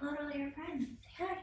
hello to all your friends. Say hi.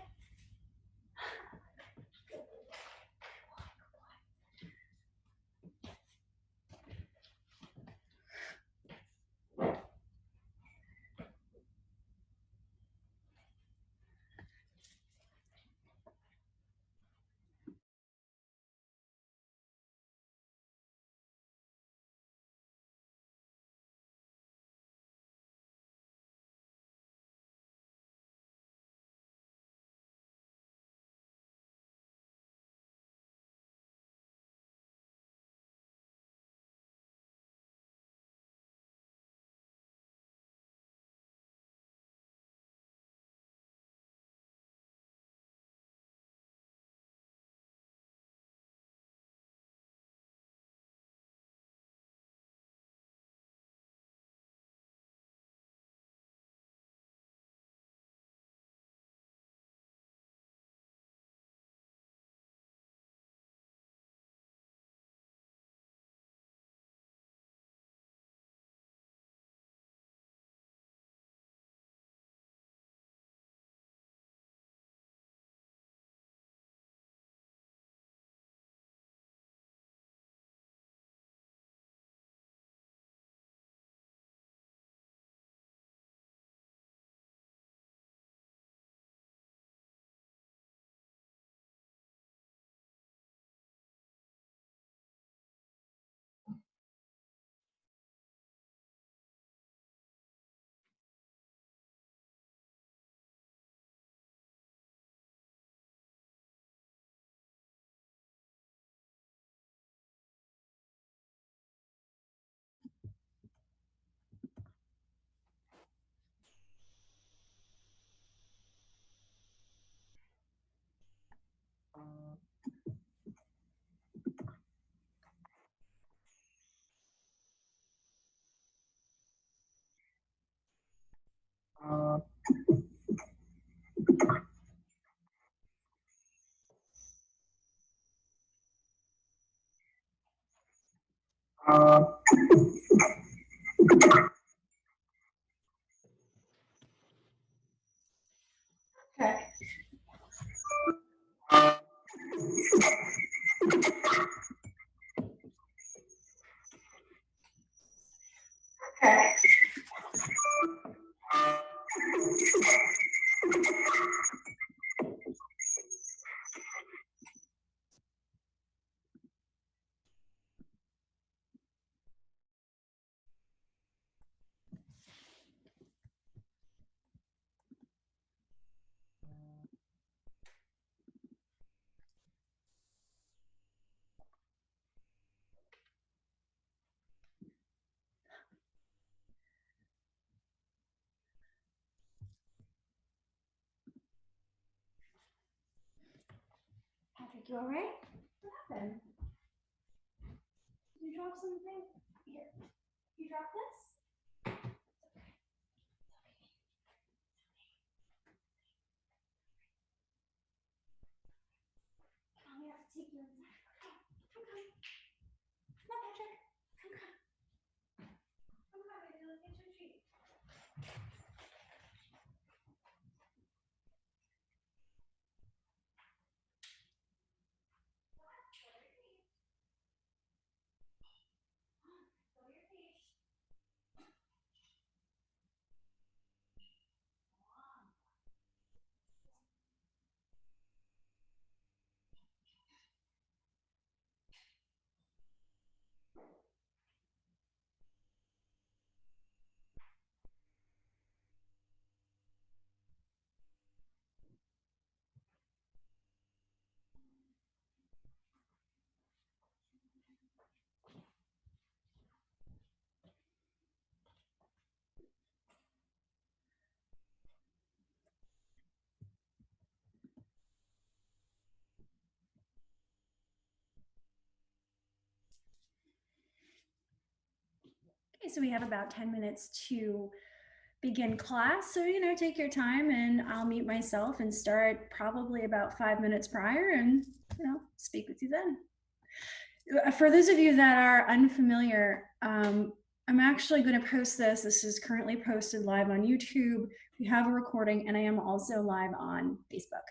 Okay. Okay. Patrick, you all right? What happened? Did you drop something? Here. You dropped this? Come on, we have to take you inside. Come on. Come on, Patrick. Come on. Come on, baby. Let's get your treat. Okay, so we have about 10 minutes to begin class. So, take your time, and I'll mute myself and start probably about 5 minutes prior and, speak with you then. For those of you that are unfamiliar, I'm actually going to post this. This is currently posted live on YouTube. We have a recording, and I am also live on Facebook.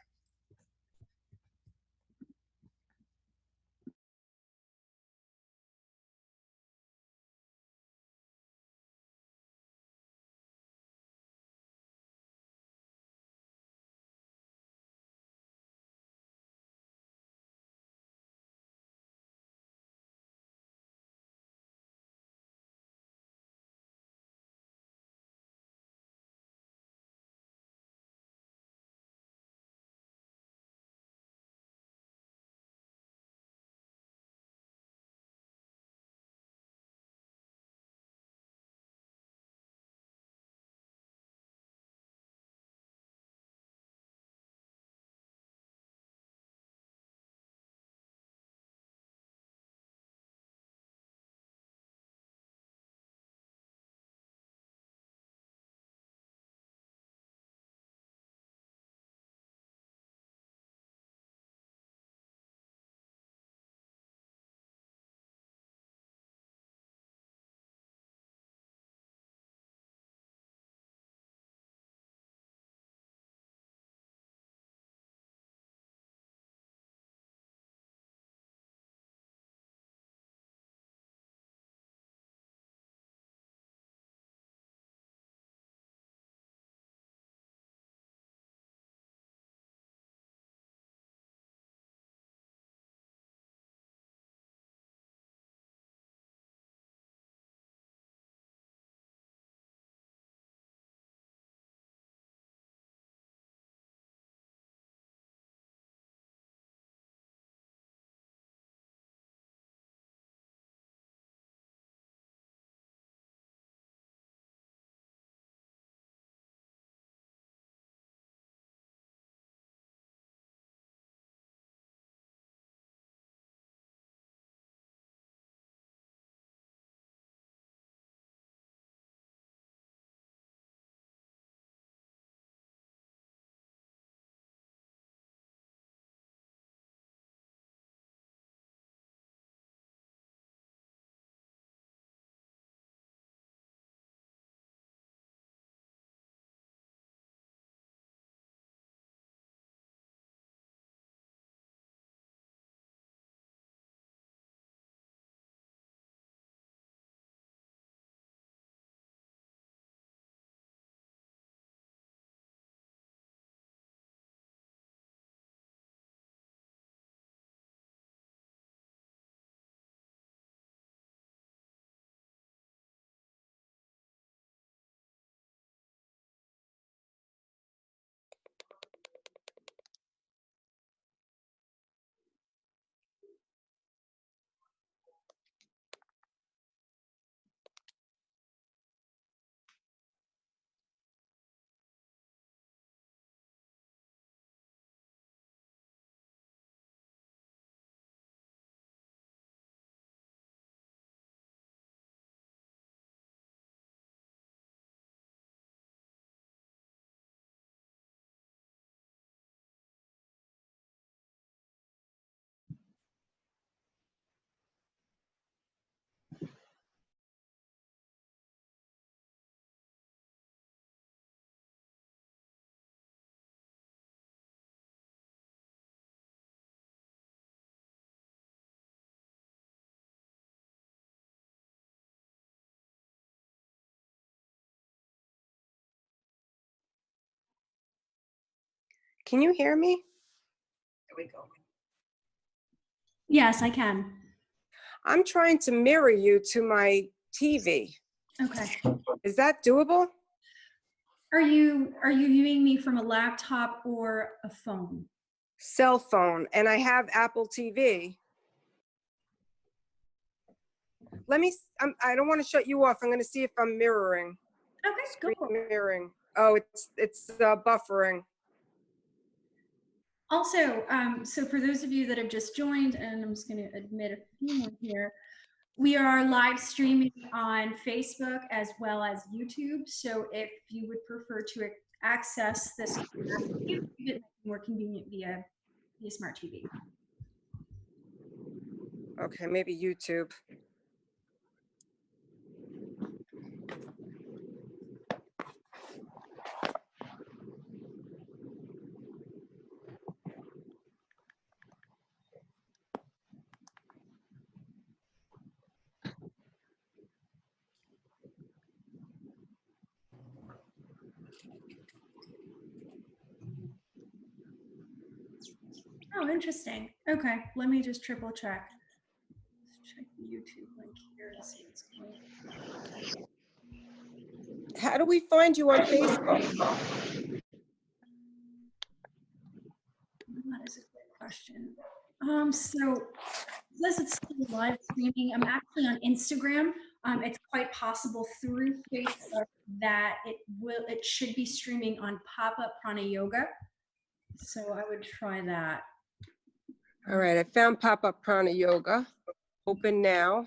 Can you hear me? There we go. Yes, I can. I'm trying to mirror you to my TV. Okay. Is that doable? Are you viewing me from a laptop or a phone? Cell phone, and I have Apple TV. Let me, I don't want to shut you off. I'm going to see if I'm mirroring. Okay, go Screen for it. mirroring. Oh, it's buffering. Also, so for those of you that have just joined, and I'm just going to admit a few more here, we are live streaming on Facebook as well as YouTube. So if you would prefer to access this YouTube, it might be more convenient via smart TV. Okay, maybe YouTube. Oh, interesting. Okay, let me just triple check. Let's check the YouTube link here and see what's going on. How do we find you on Facebook? That is a good question. So this is still live streaming. I'm actually on Instagram. It's quite possible through Facebook that it should be streaming on Pop-Up Prana Yoga. So I would try that. All right, I found Pop-Up Prana Yoga. Open now.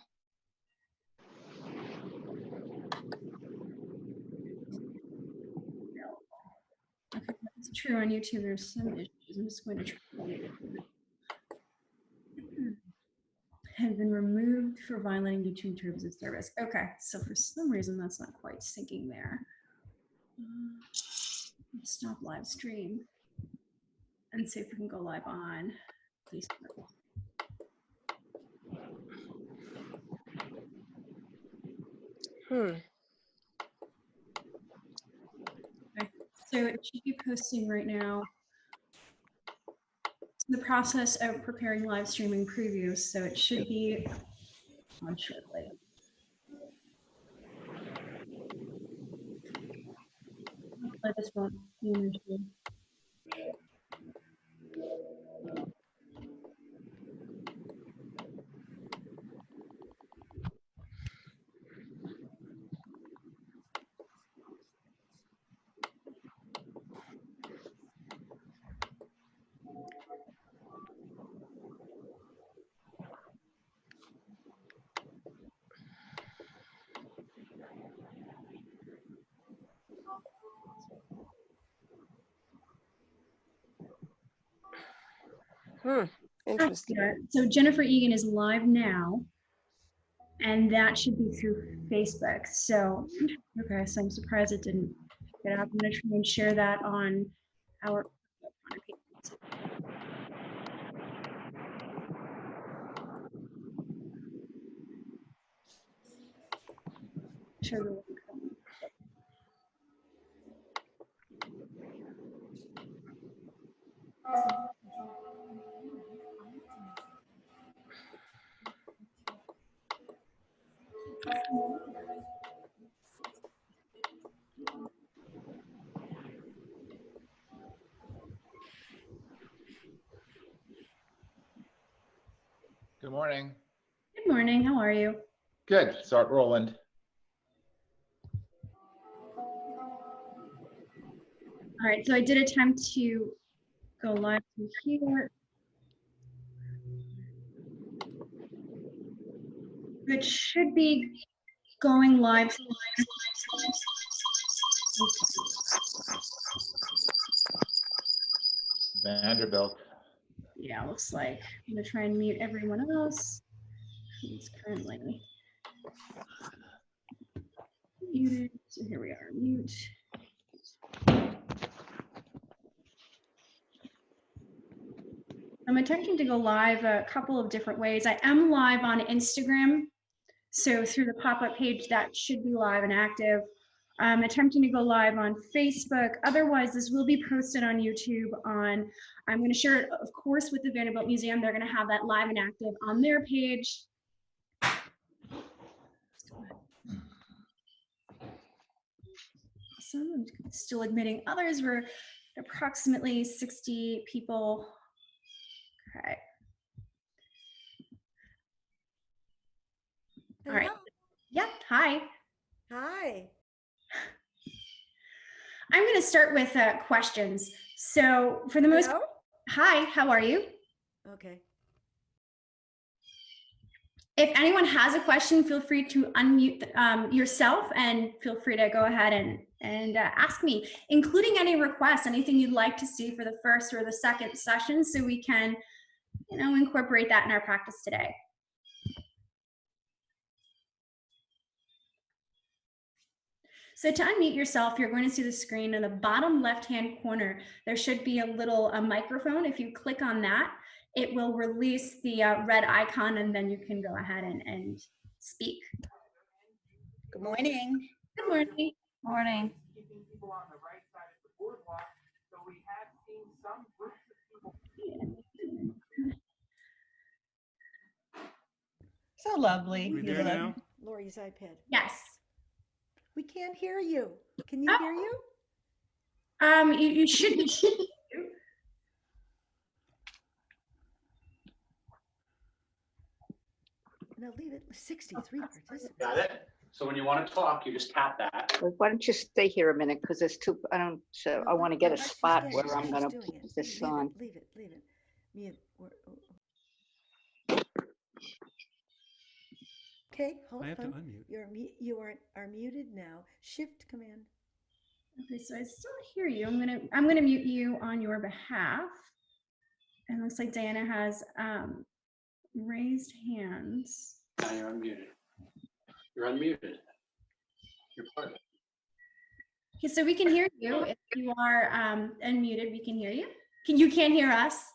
Okay, that's true on YouTube. There's some issues. I'm just going to try. Had been removed for violating YouTube terms of service. Okay, so for some reason that's not quite syncing there. Stop live stream and see if we can go live on Facebook. Okay. So it should be posting right now. It's in the process of preparing live streaming previews, so it should be on shortly. Hopefully this won't be an issue. Interesting. So Jennifer Egan is live now, and that should be through Facebook. So, okay, so I'm surprised it didn't get up. I'm gonna try and share that on our page. Share the link. Good morning. Good morning, how are you? Good. Start rolling. All right, so I did attempt to go live through here. It should be going live. Vanderbilt. Yeah, looks like. I'm gonna try and mute everyone else who's currently muted. So here we are, mute. I'm attempting to go live a couple of different ways. I am live on Instagram. So through the pop-up page, that should be live and active. I'm attempting to go live on Facebook. Otherwise, this will be posted on YouTube I'm gonna share it, of course, with the Vanderbilt Museum. They're gonna have that live and active on their page. Awesome, I'm still admitting others. We're approximately 60 people. Okay. Hello. All right. Yeah, hi. Hi. I'm going to start with questions. So for the most, hi, how are you? Okay. If anyone has a question, feel free to unmute yourself and feel free to go ahead and ask me, including any requests, anything you'd like to see for the first or the second session, so we can, incorporate that in our practice today. So to unmute yourself, you're going to see the screen in the bottom left-hand corner. There should be a little microphone. If you click on that, it will release the red icon, and then you can go ahead and speak. Good morning. Good morning. Morning. So lovely. We You there look- now? Lori's iPad. Yes. We can't hear you. Can you Oh. hear you? You should. No, leave it. 63 participants. Got it? So when you want to talk, you just tap that. Well, why don't you stay here a minute? Because there's two, I don't, so I want to get a She's spot getting where it. I'm She's gonna doing put it. this Leave on. it, leave it, leave it. Mute. Okay, hold I have to on. unmute. You are muted now. Shift command. Okay, so I still hear you. I'm gonna mute you on your behalf. And it looks like Diana has raised hands. Now you're unmuted. You're unmuted. You're part of it. Okay, so we can hear you. If you are unmuted, we can hear you. You can't hear us?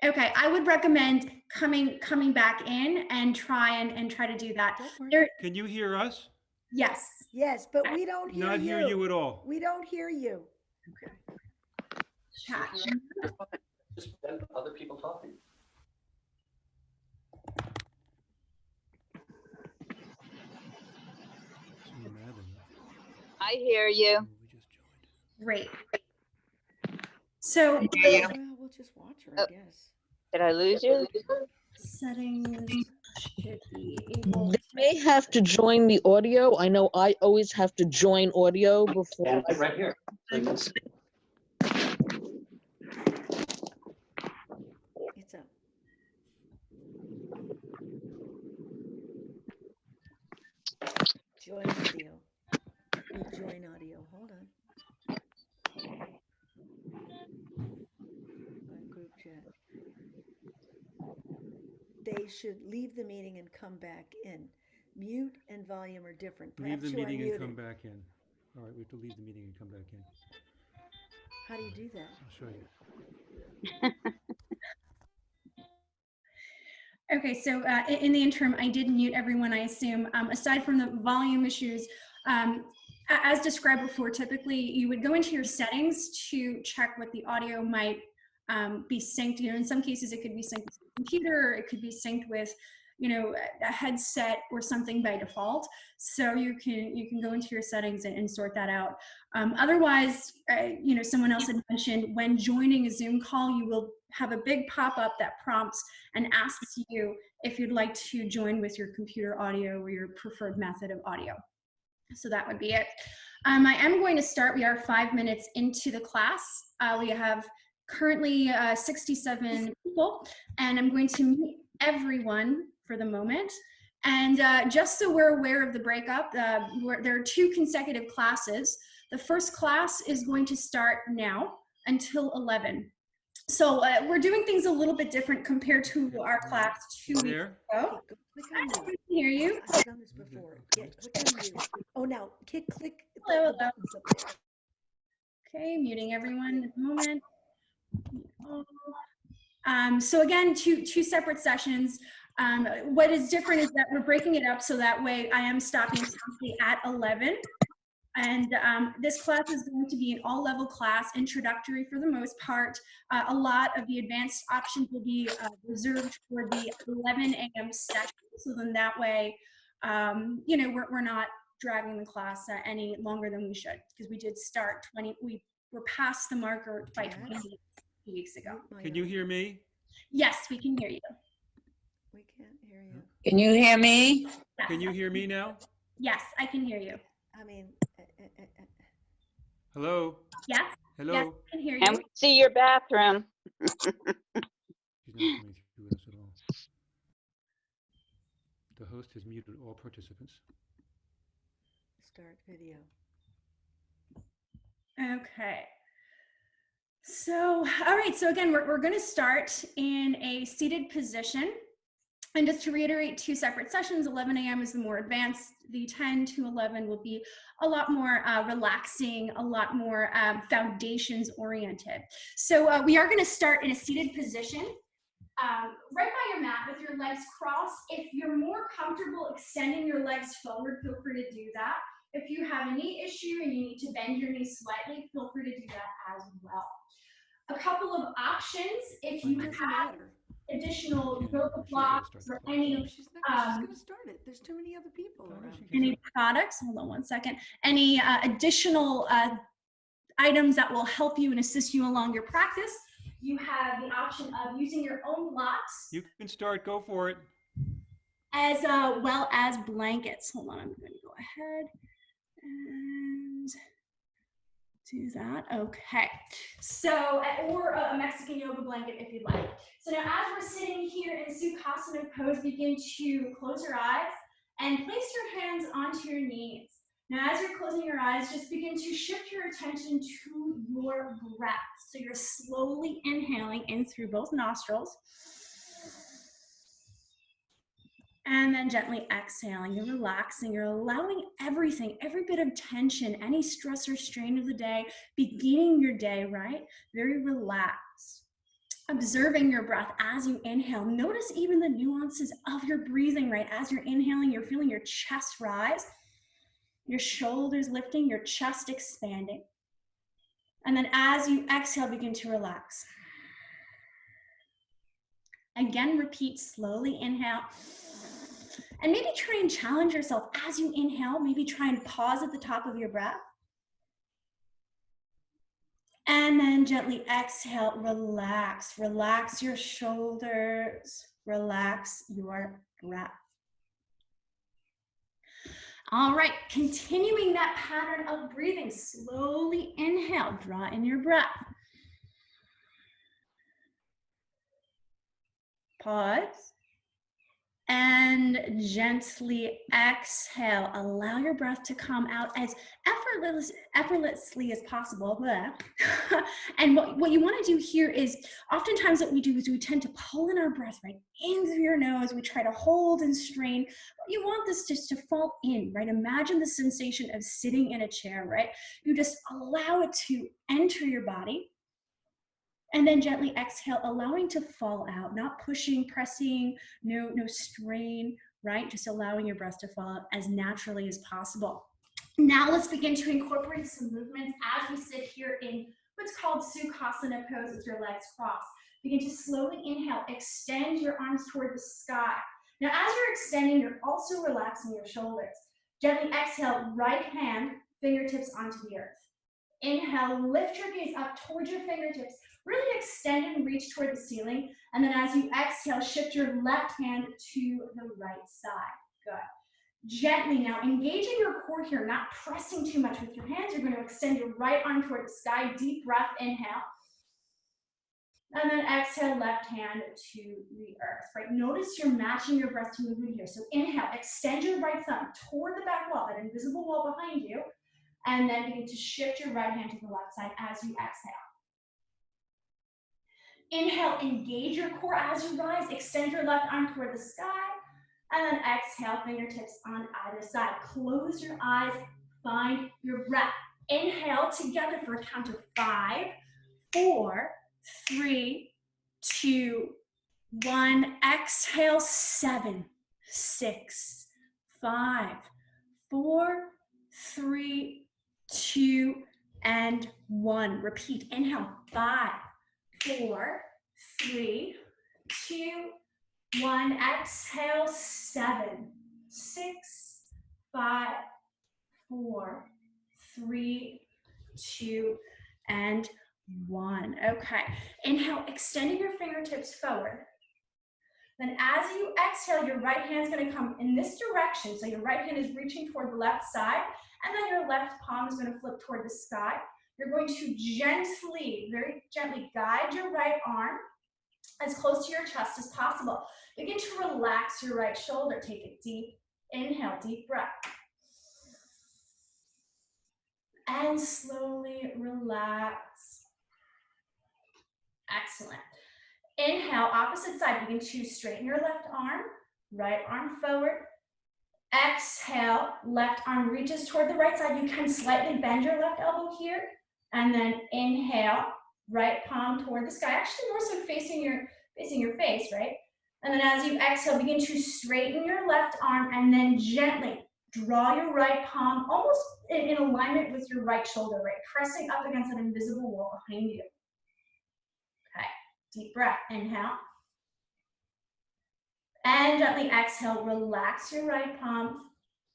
Okay, I would recommend coming back in and try to do that. Don't worry. Can you hear us? Yes. Yes, but we don't hear Not you. hear you at all. We don't hear you. Chat. Just then other people talking. So you're mad at me. I hear you. Oh, we just joined. Great. So Well, we'll just watch her, I guess. Did I lose you? settings should be able. They may have to join the audio. I know I always have to join audio before. And right here. So you can see. It's up. Join audio. Rejoin audio. Hold on. Group chat. They should leave the meeting and come back in. Mute and volume are different. Leave Perhaps the you are meeting and come muted. back in. All right, we have to leave the meeting and come back in. How do you do that? I'll show you. Okay, so in the interim, I did mute everyone, I assume. Aside from the volume issues, as described before, typically you would go into your settings to check what the audio might be synced. You know, in some cases it could be synced with the computer, or it could be synced with, you know, a headset or something by default. So you can go into your settings and sort that out. Otherwise, you know, someone else had mentioned when joining a Zoom call, you will have a big pop-up that prompts and asks you if you'd like to join with your computer audio or your preferred method of audio. So that would be it. I am going to start. We are 5 minutes into the class. We have currently 67 people, and I'm going to meet everyone for the moment. And just so we're aware of the breakup, there are 2 consecutive classes. The first class is going to start now until 11. So we're doing things a little bit different compared to our class 2 weeks There? ago. Okay, go click on I mute. can hear you. I've done this before. Yeah, click on mute. Oh, now click Hello, the buttons up there. Okay, muting everyone at the moment. So again, two separate sessions. What is different is that we're breaking it up so that way I am stopping promptly at 11. And this class is going to be an all-level class, introductory for the most part. A lot of the advanced options will be reserved for the 11 a.m. session. So then that way, you know, we're not dragging the class any longer than we should, because we did start we were past the marker by 20 minutes 2 weeks ago. Can you hear me? Yes, we can hear you. We can't hear you. Can you hear me? Yes, Can you hear me now? yes, I can hear you. I mean, Hello? Yes, Hello? yes, I can hear And you. we see your bathroom. She's not coming through with us at all. The host has muted all participants. start video. Okay. So, all right. So again, we're going to start in a seated position. And just to reiterate, 2 separate sessions. 11 a.m. is the more advanced. The 10 to 11 will be a lot more relaxing, a lot more foundations oriented. So we are going to start in a seated position, right by your mat with your legs crossed. If you're more comfortable extending your legs forward, feel free to do that. If you have a knee issue and you need to bend your knees slightly, feel free to do that as well. a couple of options if It you doesn't have matter. additional Yeah, yoga she's gotta blocks start or the clock. any No, she's gonna start it. There's too many other people Oh, no, around. she can any start. products. Hold on one second. Any additional items that will help you and assist you along your practice. You have the option of using your own blocks You can start. Go for it. as well as blankets. Hold on, I'm going to go ahead and do that. Okay. So, or a Mexican yoga blanket if you'd like. So now as we're sitting here in Sukhasana pose, begin to close your eyes and place your hands onto your knees. Now as you're closing your eyes, just begin to shift your attention to your breath. So you're slowly inhaling in through both nostrils. And then gently exhaling, you're relaxing, you're allowing everything, every bit of tension, any stress or strain of the day, beginning your day, right? Very relaxed. Observing your breath as you inhale. Notice even the nuances of your breathing, right? As you're inhaling, you're feeling your chest rise, your shoulders lifting, your chest expanding. And then as you exhale, begin to relax. Again, repeat slowly, inhale. And maybe try and challenge yourself as you inhale. Maybe try and pause at the top of your breath. And then gently exhale, relax. Relax your shoulders. Relax your breath. All right, continuing that pattern of breathing. Slowly inhale, draw in your breath. Pause. And gently exhale. Allow your breath to come out as effortlessly as possible. And what you want to do here is, oftentimes what we do is we tend to pull in our breath right in through your nose. We try to hold and strain. You want this just to fall in, right? Imagine the sensation of sitting in a chair, right? You just allow it to enter your body. And then gently exhale, allowing to fall out, not pushing, pressing, no strain, right? Just allowing your breath to fall out as naturally as possible. Now let's begin to incorporate some movements as we sit here in what's called Sukhasana pose with your legs crossed. Begin to slowly inhale, extend your arms toward the sky. Now as you're extending, you're also relaxing your shoulders. Gently exhale, right hand, fingertips onto the earth. Inhale, lift your gaze up towards your fingertips. Really extend and reach toward the ceiling. And then as you exhale, shift your left hand to the right side. Good. Gently now, engaging your core here, not pressing too much with your hands. You're going to extend your right arm toward the sky. Deep breath, inhale. And then exhale, left hand to the earth, right? Notice you're matching your breath to movement here. So inhale, extend your right thumb toward the back wall, that invisible wall behind you. And then begin to shift your right hand to the left side as you exhale. Inhale, engage your core as you rise. Extend your left arm toward the sky. And then exhale, fingertips on either side. Close your eyes, find your breath. Inhale together for a count of 5, 4, 3, 2, 1. Exhale, 7, 6, 5, 4, 3, 2, and 1. Repeat. Inhale, 5, 4, 3, 2, 1. Exhale, 7, 6, 5, 4, 3, 2, and 1. Okay. Inhale, extending your fingertips forward. Then as you exhale, your right hand's going to come in this direction. So your right hand is reaching toward the left side, and then your left palm is going to flip toward the sky. You're going to gently, very gently guide your right arm as close to your chest as possible. Begin to relax your right shoulder. Take a deep inhale, deep breath. And slowly relax. Excellent. Inhale, opposite side. Begin to straighten your left arm, right arm forward. Exhale, left arm reaches toward the right side. You can slightly bend your left elbow here. And then inhale, right palm toward the sky. Actually, more so facing your face, right? And then as you exhale, begin to straighten your left arm and then gently draw your right palm almost in alignment with your right shoulder, right? Pressing up against that invisible wall behind you. Deep breath, inhale. And gently exhale, relax your right palm,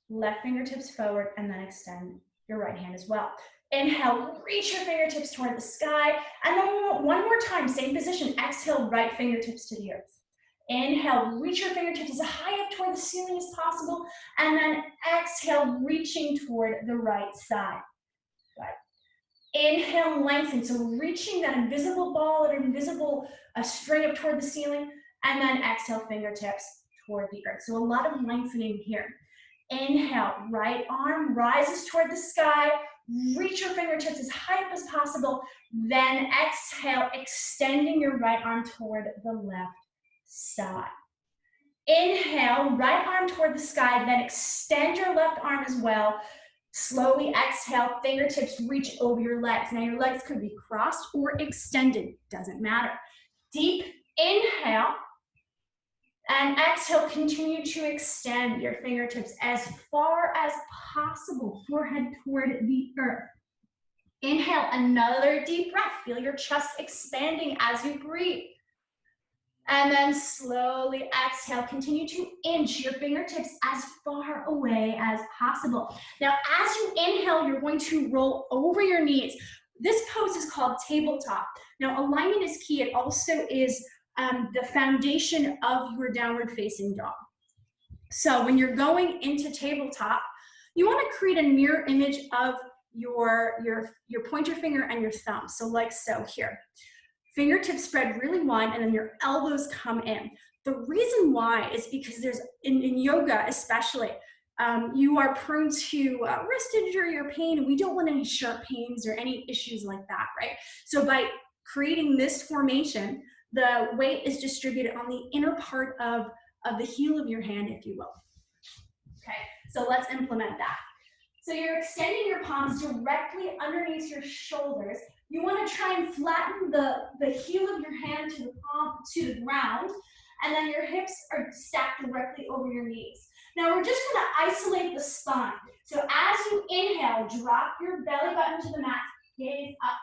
left fingertips forward, and then extend your right hand as well. Inhale, reach your fingertips toward the sky. And then one more time, same position. Exhale, right fingertips to the earth. Inhale, reach your fingertips as high up toward the ceiling as possible. And then exhale, reaching toward the right side. Good. Inhale, lengthen. So reaching that invisible ball or invisible string up toward the ceiling. And then exhale, fingertips toward the earth. So a lot of lengthening here. Inhale, right arm rises toward the sky. Reach your fingertips as high up as possible. Then exhale, extending your right arm toward the left side. Inhale, right arm toward the sky, then extend your left arm as well. Slowly exhale, fingertips reach over your legs. Now your legs could be crossed or extended, doesn't matter. Deep inhale. And exhale, continue to extend your fingertips as far as possible, forehead toward the earth. Inhale, another deep breath. Feel your chest expanding as you breathe. And then slowly exhale, continue to inch your fingertips as far away as possible. Now, as you inhale, you're going to roll over your knees. This pose is called tabletop. Now, alignment is key. It also is the foundation of your downward facing dog. So when you're going into tabletop, you want to create a mirror image of your pointer finger and your thumb. So like so here. Fingertips spread really wide and then your elbows come in. The reason why is because there's, in yoga especially, you are prone to wrist injury or pain, and we don't want any sharp pains or any issues like that, right? So by creating this formation, the weight is distributed on the inner part of the heel of your hand, if you will. Okay, so let's implement that. So you're extending your palms directly underneath your shoulders. You want to try and flatten the heel of your hand to the palm, to the ground, and then your hips are stacked directly over your knees. Now we're just going to isolate the spine. So as you inhale, drop your belly button to the mat, gaze up.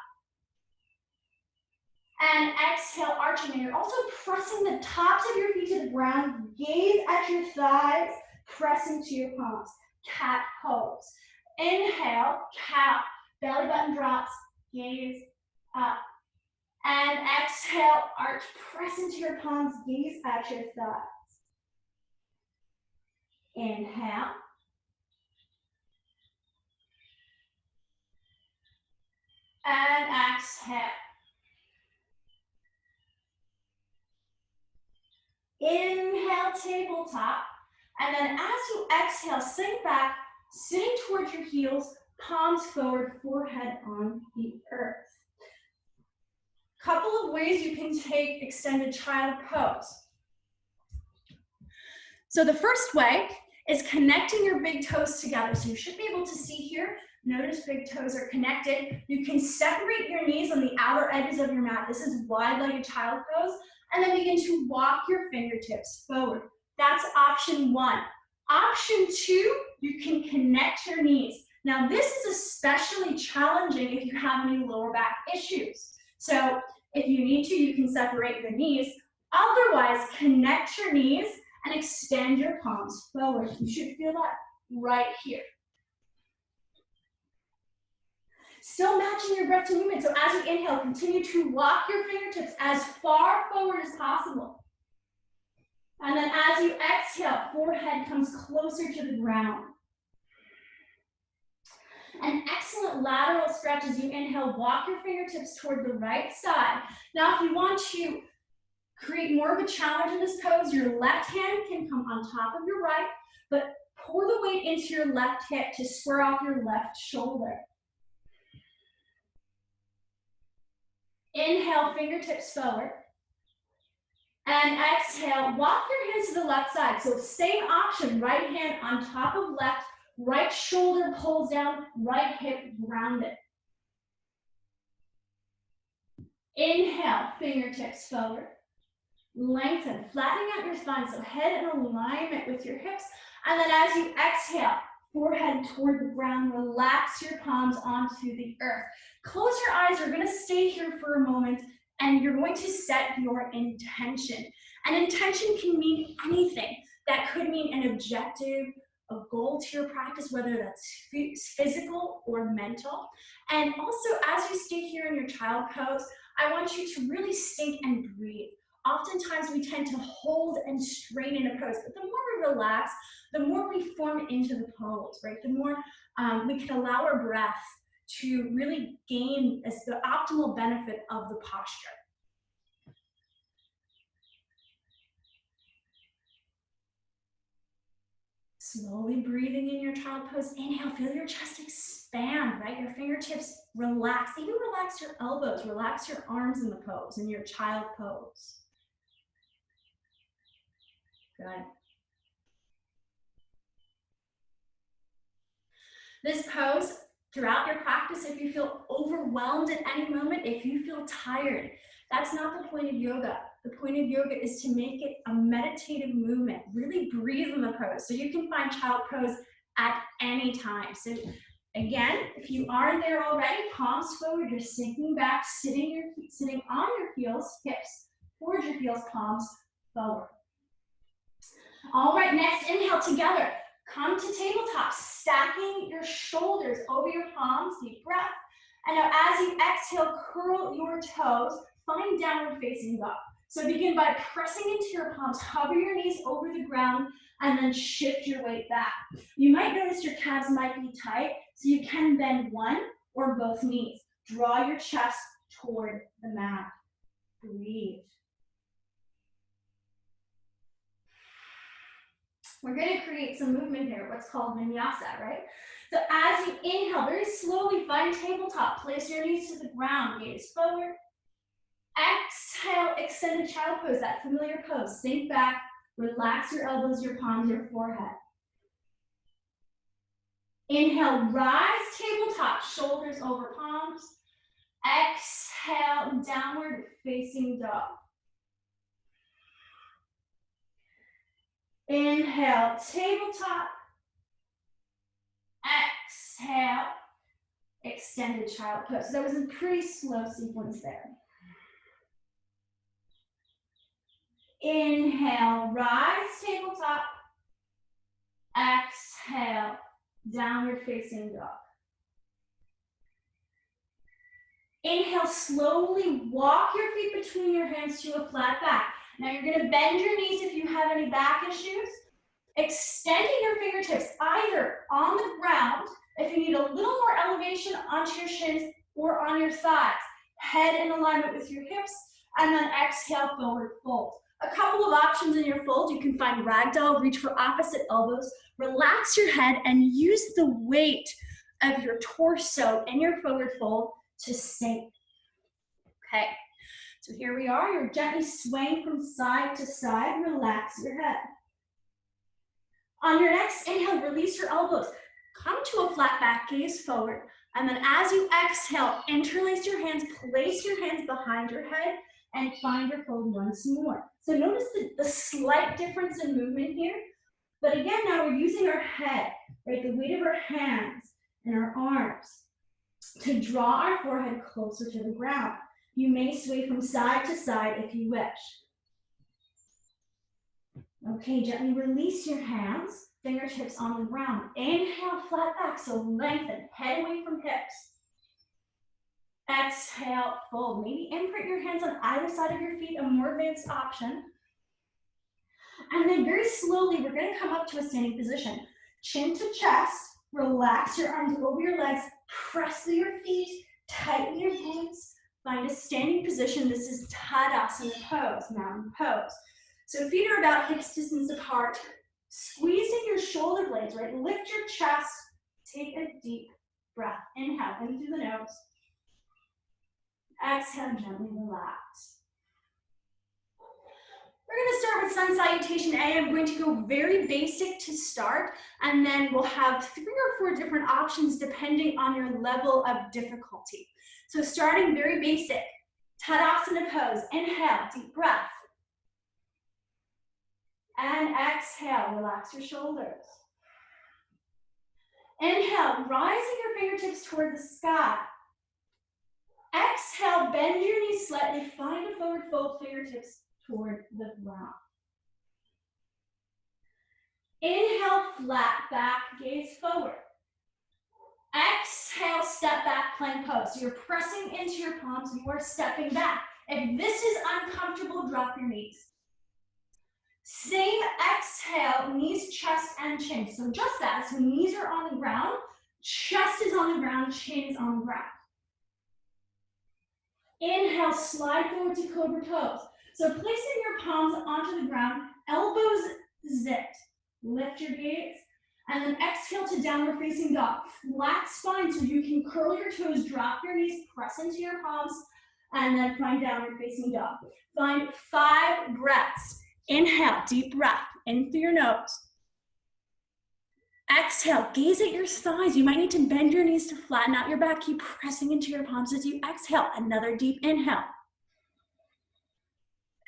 And exhale, arching. And you're also pressing the tops of your feet to the ground. Gaze at your thighs, pressing to your palms. Cat pose. Inhale, cow. Belly button drops, gaze up. And exhale, arch, press into your palms, gaze at your thighs. Inhale. And exhale. Inhale, tabletop. And then as you exhale, sink back, sitting towards your heels, palms forward, forehead on the earth. Couple of ways you can take extended child pose. So the first way is connecting your big toes together. So you should be able to see here, notice big toes are connected. You can separate your knees on the outer edges of your mat. This is wide-legged child pose. And then begin to walk your fingertips forward. That's option one. Option two, you can connect your knees. Now this is especially challenging if you have any lower back issues. So if you need to, you can separate your knees. Otherwise, connect your knees and extend your palms forward. You should feel that right here. Still matching your breath to movement. So as you inhale, continue to walk your fingertips as far forward as possible. And then as you exhale, forehead comes closer to the ground. An excellent lateral stretch as you inhale, walk your fingertips toward the right side. Now, if you want to create more of a challenge in this pose, your left hand can come on top of your right, but pour the weight into your left hip to square off your left shoulder. Inhale, fingertips forward. And exhale, walk your hands to the left side. So same option, right hand on top of left, right shoulder pulls down, right hip grounded. Inhale, fingertips forward. Lengthen, flattening out your spine, so head in alignment with your hips. And then as you exhale, forehead toward the ground, relax your palms onto the earth. Close your eyes, you're gonna stay here for a moment and you're going to set your intention. An intention can mean anything. That could mean an objective, a goal to your practice, whether that's physical or mental. And also, as you stay here in your child pose, I want you to really sink and breathe. Oftentimes we tend to hold and strain in a pose, but the more we relax, the more we form into the pose, right? The more we can allow our breath to really gain as the optimal benefit of the posture. Slowly breathing in your child pose. Inhale, feel your chest expand, right? Your fingertips relax. Even relax your elbows, relax your arms in the pose, in your child pose. Good. This pose, throughout your practice, if you feel overwhelmed at any moment, if you feel tired, that's not the point of yoga. The point of yoga is to make it a meditative movement. Really breathe in the pose. So you can find child pose at any time. So again, if you aren't there already, palms forward, you're sinking back, sitting on your heels, hips towards your heels, palms forward. All right, next inhale together. Come to tabletop, stacking your shoulders over your palms, deep breath. And now as you exhale, curl your toes, find downward facing dog. So begin by pressing into your palms, hover your knees over the ground, and then shift your weight back. You might notice your calves might be tight, so you can bend one or both knees. Draw your chest toward the mat. Breathe. We're going to create some movement here, what's called vinyasa, right? So as you inhale, very slowly find tabletop. Place your knees to the ground, gaze forward. Exhale, extended child pose, that familiar pose. Sink back, relax your elbows, your palms, your forehead. Inhale, rise, tabletop, shoulders over palms. Exhale, downward facing dog. Inhale, tabletop. Exhale, extended child pose. So that was a pretty slow sequence there. Inhale, rise, tabletop. Exhale, downward facing dog. Inhale, slowly walk your feet between your hands to a flat back. Now you're going to bend your knees if you have any back issues. Extending your fingertips either on the ground, if you need a little more elevation onto your shins, or on your thighs. Head in alignment with your hips, and then exhale, forward fold. A couple of options in your fold. You can find ragdoll, reach for opposite elbows, relax your head, and use the weight of your torso in your forward fold to sink. Okay, so here we are. You're gently swaying from side to side. Relax your head. On your next inhale, release your elbows. Come to a flat back, gaze forward. And then as you exhale, interlace your hands, place your hands behind your head, and find your fold once more. So notice the slight difference in movement here. But again, now we're using our head, right? The weight of our hands and our arms to draw our forehead closer to the ground. You may sway from side to side if you wish. Okay, gently release your hands, fingertips on the ground. Inhale, flat back, so lengthen, head away from hips. Exhale, fold. Maybe imprint your hands on either side of your feet, a more advanced option. And then very slowly, we're going to come up to a standing position. Chin to chest, relax your arms over your legs, press through your feet, tighten your glutes, find a standing position. This is Tadasana pose, mountain pose. So feet are about hips distance apart, squeezing your shoulder blades, right? Lift your chest, take a deep breath. Inhale, in through the nose. Exhale, gently relax. We're going to start with sun salutation A. I'm going to go very basic to start, and then we'll have 3 or 4 different options depending on your level of difficulty. So starting very basic, Tadasana pose. Inhale, deep breath. And exhale, relax your shoulders. Inhale, rising your fingertips toward the sky. Exhale, bend your knees slightly, find a forward fold, fingertips toward the ground. Inhale, flat back, gaze forward. Exhale, step back, plank pose. So you're pressing into your palms, you are stepping back. If this is uncomfortable, drop your knees. Same exhale, knees, chest, and chin. So just that, so knees are on the ground, chest is on the ground, chin is on the ground. Inhale, slide forward to cobra pose. So placing your palms onto the ground, elbows zipped. Lift your gaze, and then exhale to downward facing dog. Flat spine so you can curl your toes, drop your knees, press into your palms, and then find downward facing dog. Find 5 breaths. Inhale, deep breath, in through your nose. Exhale, gaze at your thighs. You might need to bend your knees to flatten out your back. Keep pressing into your palms as you exhale. Another deep inhale.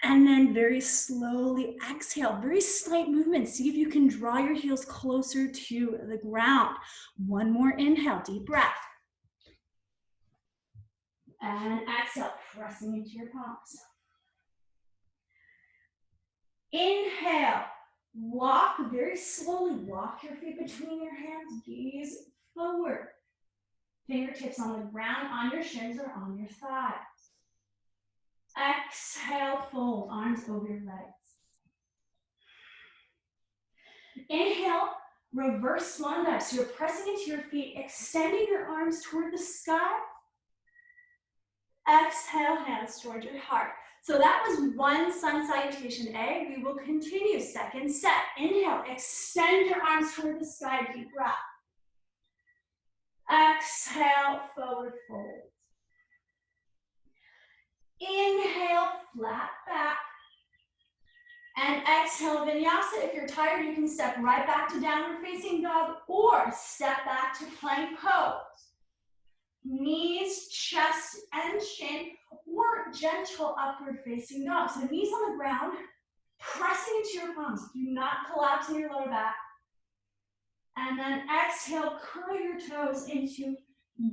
And then very slowly exhale, very slight movement. See if you can draw your heels closer to the ground. One more inhale, deep breath. And exhale, pressing into your palms. Inhale, walk very slowly. Walk your feet between your hands, gaze forward. Fingertips on the ground, on your shins or on your thighs. Exhale, fold, arms over your legs. Inhale, reverse swan dive. So you're pressing into your feet, extending your arms toward the sky. Exhale, hands toward your heart. So that was one sun salutation A. We will continue. Second set. Inhale, extend your arms toward the sky, deep breath. Exhale, forward fold. Inhale, flat back. And exhale, vinyasa. If you're tired, you can step right back to downward facing dog or step back to plank pose. Knees, chest, and chin, or gentle upward facing dog. So knees on the ground, pressing into your palms. Do not collapse in your lower back. And then exhale, curl your toes into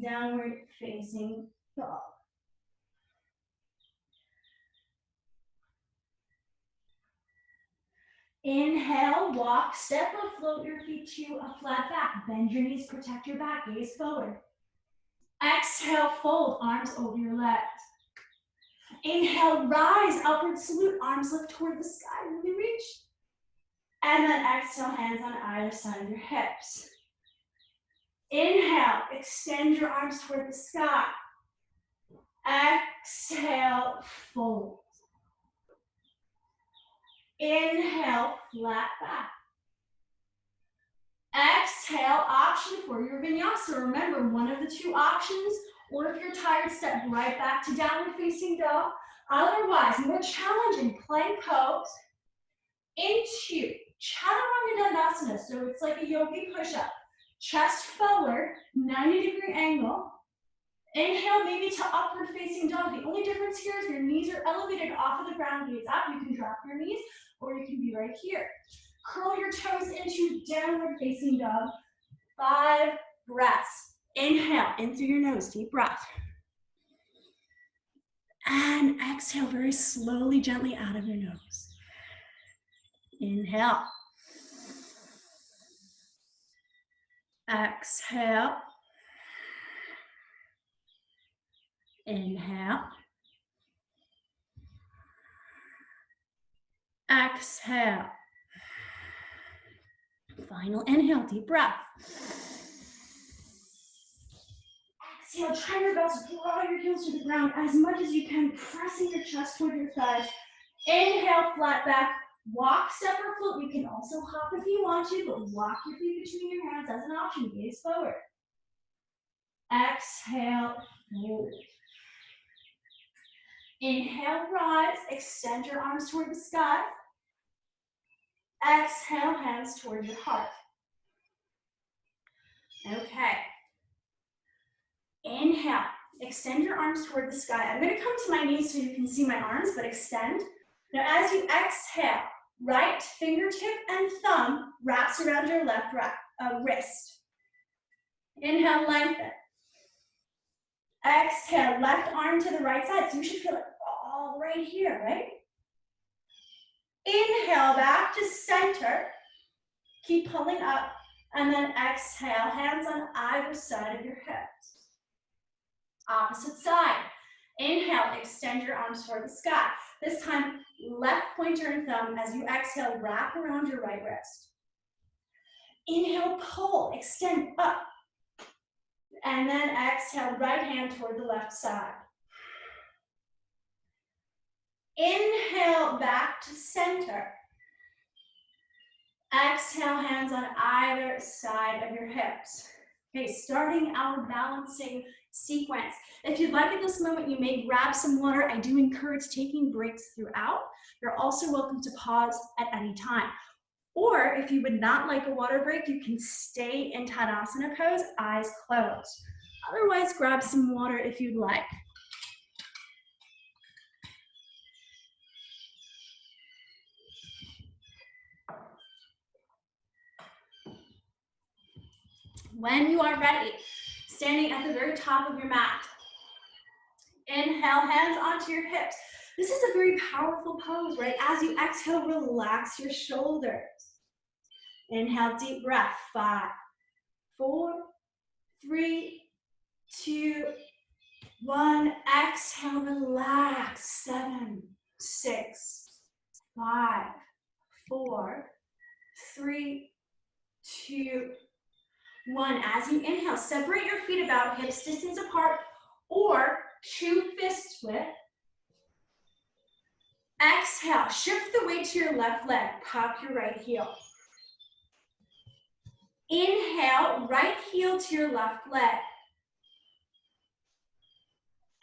downward facing dog. Inhale, walk, step or float your feet to a flat back. Bend your knees, protect your back, gaze forward. Exhale, fold, arms over your legs. Inhale, rise, upward salute, arms lift toward the sky, really reach. And then exhale, hands on either side of your hips. Inhale, extend your arms toward the sky. Exhale, fold. Inhale, flat back. Exhale, option for your vinyasa. Remember, one of the 2 options, or if you're tired, step right back to downward facing dog. Otherwise, more challenging, plank pose into chaturanga dandasana. So it's like a yogi push-up. Chest forward, 90-degree angle. Inhale, maybe to upward facing dog. The only difference here is your knees are elevated off of the ground, gaze up. You can drop your knees, or you can be right here. Curl your toes into downward facing dog. 5 breaths. Inhale, in through your nose, deep breath. And exhale very slowly, gently out of your nose. Inhale. Exhale. Inhale. Exhale. Final inhale, deep breath. Exhale, try your best to draw your heels to the ground as much as you can, pressing your chest toward your thighs. Inhale, flat back. Walk, step, or float. You can also hop if you want to, but walk your feet between your hands as an option. Gaze forward. Exhale, fold. Inhale, rise. Extend your arms toward the sky. Exhale, hands toward your heart. Okay. Inhale, extend your arms toward the sky. I'm going to come to my knees so you can see my arms, but extend. Now as you exhale, right fingertip and thumb wraps around your left wrist. Inhale, lengthen. Exhale, left arm to the right side. So you should feel it all right here, right? Inhale, back to center. Keep pulling up. And then exhale, hands on either side of your hips. Opposite side. Inhale, extend your arms toward the sky. This time, left pointer and thumb. As you exhale, wrap around your right wrist. Inhale, pull, extend up. And then exhale, right hand toward the left side. Inhale, back to center. Exhale, hands on either side of your hips. Okay, starting our balancing sequence. If you'd like at this moment, you may grab some water. I do encourage taking breaks throughout. You're also welcome to pause at any time. Or if you would not like a water break, you can stay in Tadasana pose, eyes closed. Otherwise, grab some water if you'd like. When you are ready, standing at the very top of your mat. Inhale, hands onto your hips. This is a very powerful pose, right? As you exhale, relax your shoulders. Inhale, deep breath. 5, 4, 3, 2, 1. Exhale, relax. 7, 6, 5, 4, 3, 2, 1. As you inhale, separate your feet about hips distance apart or 2 fists width. Exhale, shift the weight to your left leg. Pop your right heel. Inhale, right heel to your left leg.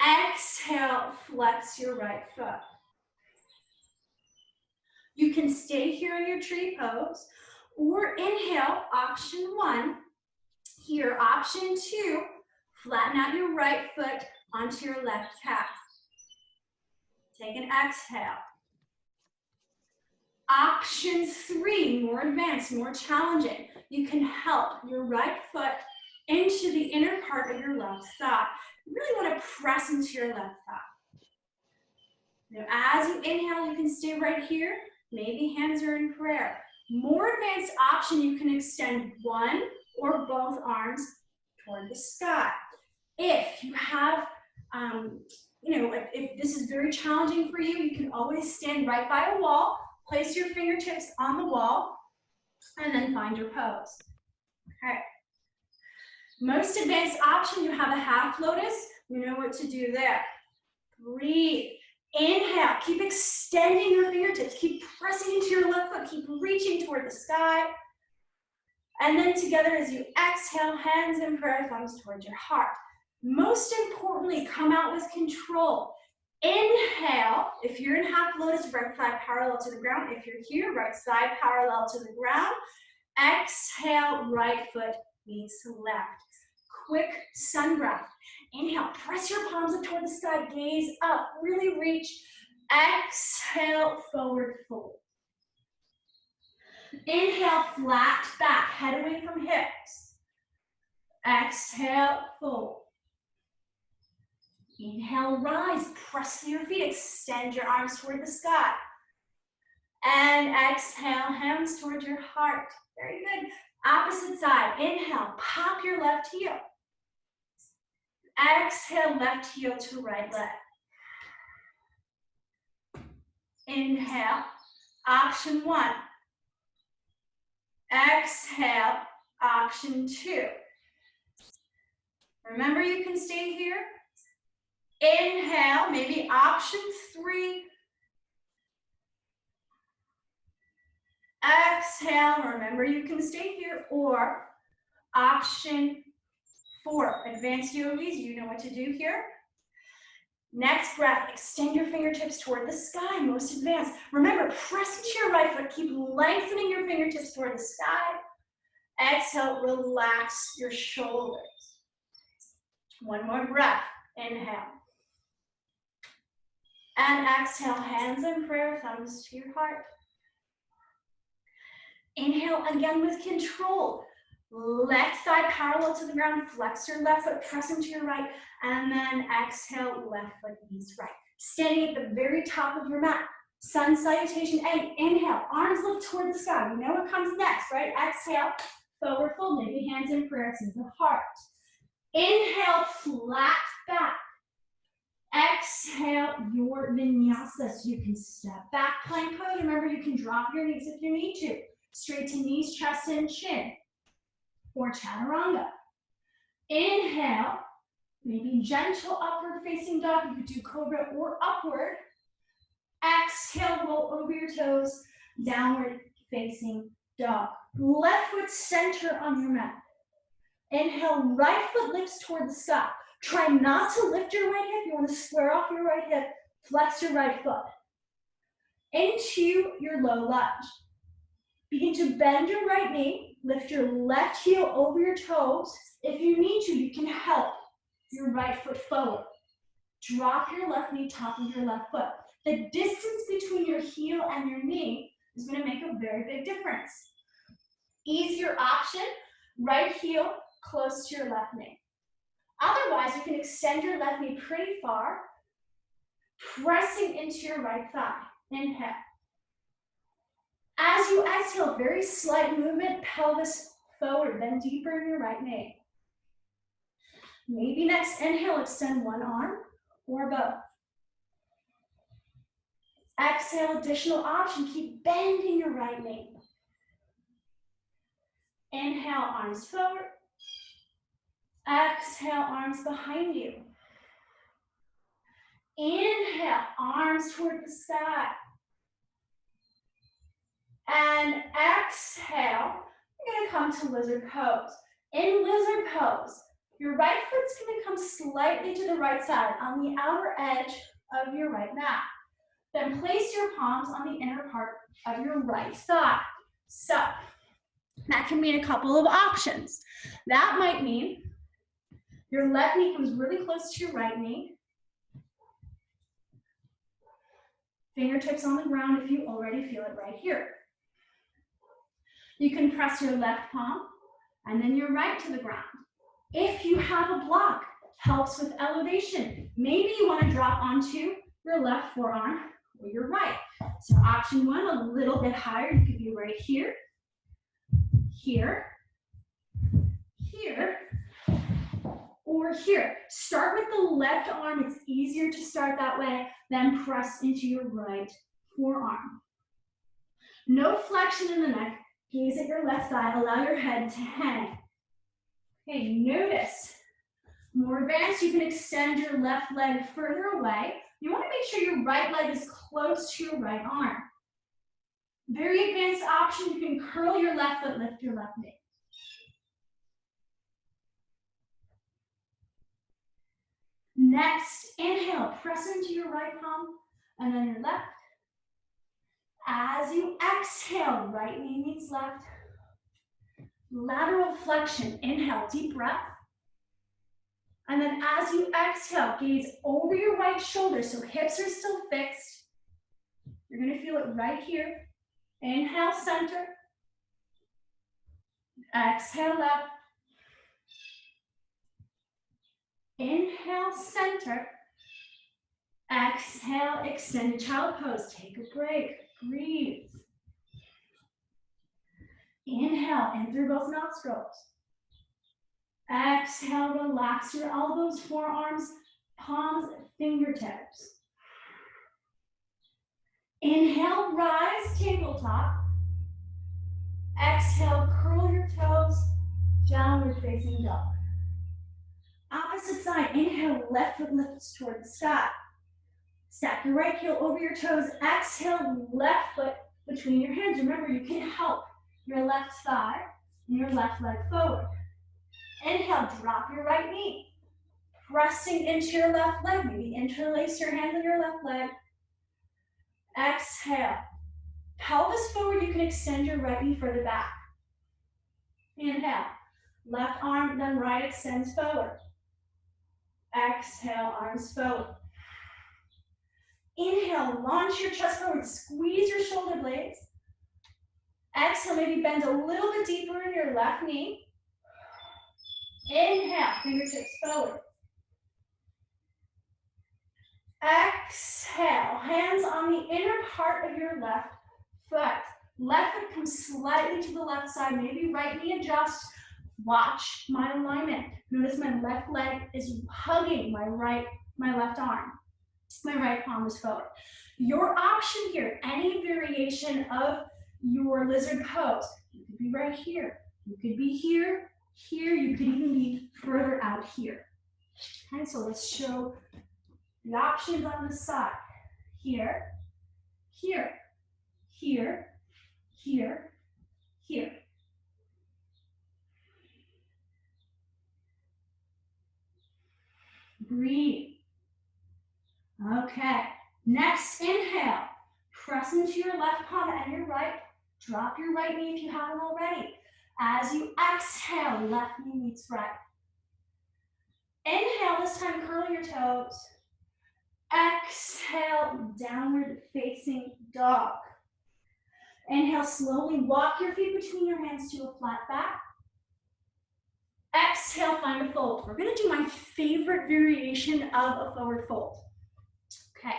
Exhale, flex your right foot. You can stay here in your tree pose or inhale, option 1. Here, option 2, flatten out your right foot onto your left calf. Take an exhale. Option 3, more advanced, more challenging. You can help your right foot into the inner part of your left thigh. You really want to press into your left thigh. Now, as you inhale, you can stay right here. Maybe hands are in prayer. More advanced option, you can extend one or both arms toward the sky. If you have, if this is very challenging for you, you can always stand right by a wall, place your fingertips on the wall, and then find your pose. Okay. Most advanced option, you have a half lotus. You know what to do there. Breathe. Inhale. Keep extending your fingertips. Keep pressing into your left foot. Keep reaching toward the sky. And then together as you exhale, hands in prayer, thumbs towards your heart. Most importantly, come out with control. Inhale, if you're in half lotus, right thigh parallel to the ground. If you're here, right side parallel to the ground. Exhale, right foot meets left. Quick sun breath. Inhale, press your palms up toward the sky, gaze up, really reach. Exhale, forward fold. Inhale, flat back, head away from hips. Exhale, fold. Inhale, rise, press through your feet, extend your arms toward the sky. And exhale, hands toward your heart. Very good. Opposite side, inhale, pop your left heel. Exhale, left heel to right leg. Inhale, option 1. Exhale, option 2. Remember, you can stay here. Inhale, maybe option 3. Exhale, remember you can stay here. Or option 4, advanced yogis, you know what to do here. Next breath, extend your fingertips toward the sky, most advanced. Remember, press into your right foot, keep lengthening your fingertips toward the sky. Exhale, relax your shoulders. One more breath, inhale. And exhale, hands in prayer, thumbs to your heart. Inhale again with control. Left thigh parallel to the ground, flex your left foot, press into your right, and then exhale, left foot knees right. Standing at the very top of your mat. Sun salutation, and inhale, arms lift toward the sky. You know what comes next, right? Exhale, forward fold, maybe hands in prayer to the heart. Inhale, flat back. Exhale, your vinyasa. So you can step back, plank pose. Remember, you can drop your knees if you need to. Straighten knees, chest, and chin. Or chaturanga. Inhale, maybe gentle upward facing dog. You could do cobra or upward. Exhale, roll over your toes, downward facing dog. Left foot center on your mat. Inhale, right foot lifts toward the sky. Try not to lift your right hip. You want to square off your right hip, flex your right foot. Into your low lunge. Begin to bend your right knee, lift your left heel over your toes. If you need to, you can help your right foot forward. Drop your left knee, top of your left foot. The distance between your heel and your knee is going to make a very big difference. Easier option, right heel close to your left knee. Otherwise, you can extend your left knee pretty far, pressing into your right thigh. Inhale. As you exhale, very slight movement, pelvis forward, then deeper in your right knee. Maybe next inhale, extend one arm or both. Exhale, additional option, keep bending your right knee. Inhale, arms forward. Exhale, arms behind you. Inhale, arms toward the sky. And exhale, you're gonna come to lizard pose. In lizard pose, your right foot's gonna come slightly to the right side on the outer edge of your right mat. Then place your palms on the inner part of your right thigh. So that can mean a couple of options. That might mean your left knee comes really close to your right knee. Fingertips on the ground if you already feel it right here. You can press your left palm and then your right to the ground. If you have a block, helps with elevation. Maybe you want to drop onto your left forearm or your right. So option one, a little bit higher. You could be right here, here, here, or here. Start with the left arm. It's easier to start that way. Then press into your right forearm. No flexion in the neck. Gaze at your left thigh. Allow your head to hang. Okay, notice. More advanced, you can extend your left leg further away. You want to make sure your right leg is close to your right arm. Very advanced option, you can curl your left foot, lift your left knee. Next, inhale, press into your right palm and then your left. As you exhale, right knee meets left. Lateral flexion, inhale, deep breath. And then as you exhale, gaze over your right shoulder, so hips are still fixed. You're gonna feel it right here. Inhale, center. Exhale, left. Inhale, center. Exhale, extended child pose. Take a break, breathe. Inhale, in through both nostrils. Exhale, relax your elbows, forearms, palms, fingertips. Inhale, rise, tabletop. Exhale, curl your toes, downward facing dog. Opposite side, inhale, left foot lifts toward the sky. Stack your right heel over your toes. Exhale, left foot between your hands. Remember, you can help your left thigh and your left leg forward. Inhale, drop your right knee. Pressing into your left leg. Maybe interlace your hands on your left leg. Exhale. Pelvis forward, you can extend your right knee further back. Inhale. Left arm, then right extends forward. Exhale, arms forward. Inhale, launch your chest forward. Squeeze your shoulder blades. Exhale, maybe bend a little bit deeper in your left knee. Inhale, fingertips forward. Exhale, hands on the inner part of your left foot. Left foot comes slightly to the left side, maybe right knee adjusts. Watch my alignment. Notice my left leg is hugging my left arm. My right palm is forward. Your option here, any variation of your lizard pose, you could be right here, you could be here, you could even be further out here. Okay, so let's show the options on the side. Here, here, here, here, here. Breathe. Okay, next inhale. Press into your left palm and your right. Drop your right knee if you haven't already. As you exhale, left knee meets right. Inhale, this time curl your toes. Exhale, downward facing dog. Inhale, slowly walk your feet between your hands to a flat back. Exhale, find a fold. We're gonna do my favorite variation of a forward fold. Okay,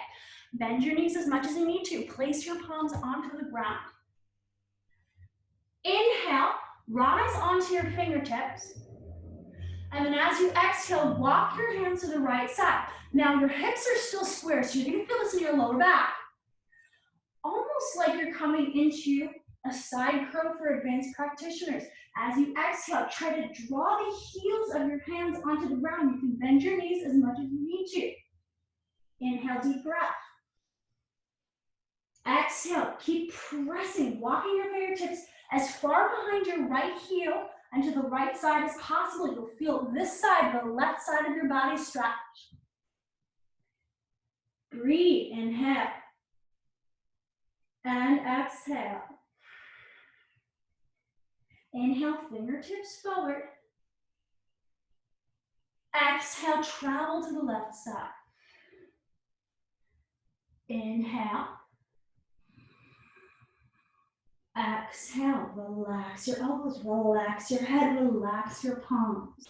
bend your knees as much as you need to. Place your palms onto the ground. Inhale, rise onto your fingertips. And then as you exhale, walk your hands to the right side. Now your hips are still square, so you're gonna feel this in your lower back. Almost like you're coming into a side curl for advanced practitioners. As you exhale, try to draw the heels of your hands onto the ground. You can bend your knees as much as you need to. Inhale, deep breath. Exhale, keep pressing, walking your fingertips as far behind your right heel and to the right side as possible. You'll feel this side, the left side of your body stretch. Breathe, inhale. And exhale. Inhale, fingertips forward. Exhale, travel to the left side. Inhale. Exhale, relax your elbows, relax your head, relax your palms.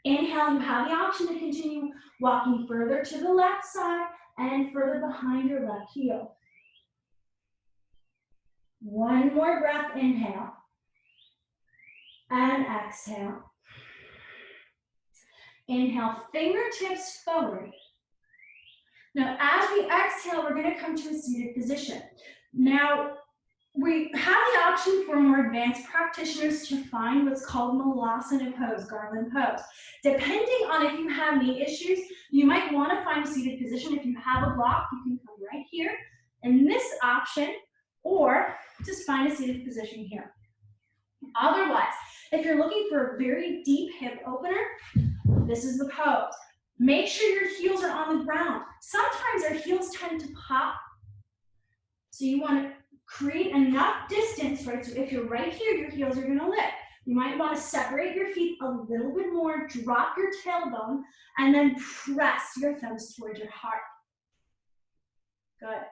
Inhale, you have the option to continue walking further to the left side and further behind your left heel. One more breath, inhale. And exhale. Inhale, fingertips forward. Now, as we exhale, we're going to come to a seated position. Now, we have the option for more advanced practitioners to find what's called Malasana pose, garland pose. Depending on if you have knee issues, you might want to find a seated position. If you have a block, you can come right here in this option, or just find a seated position here. Otherwise, if you're looking for a very deep hip opener, this is the pose. Make sure your heels are on the ground. Sometimes our heels tend to pop, so you want to create enough distance, right? So if you're right here, your heels are going to lift. You might want to separate your feet a little bit more, drop your tailbone, and then press your thumbs towards your heart. Good.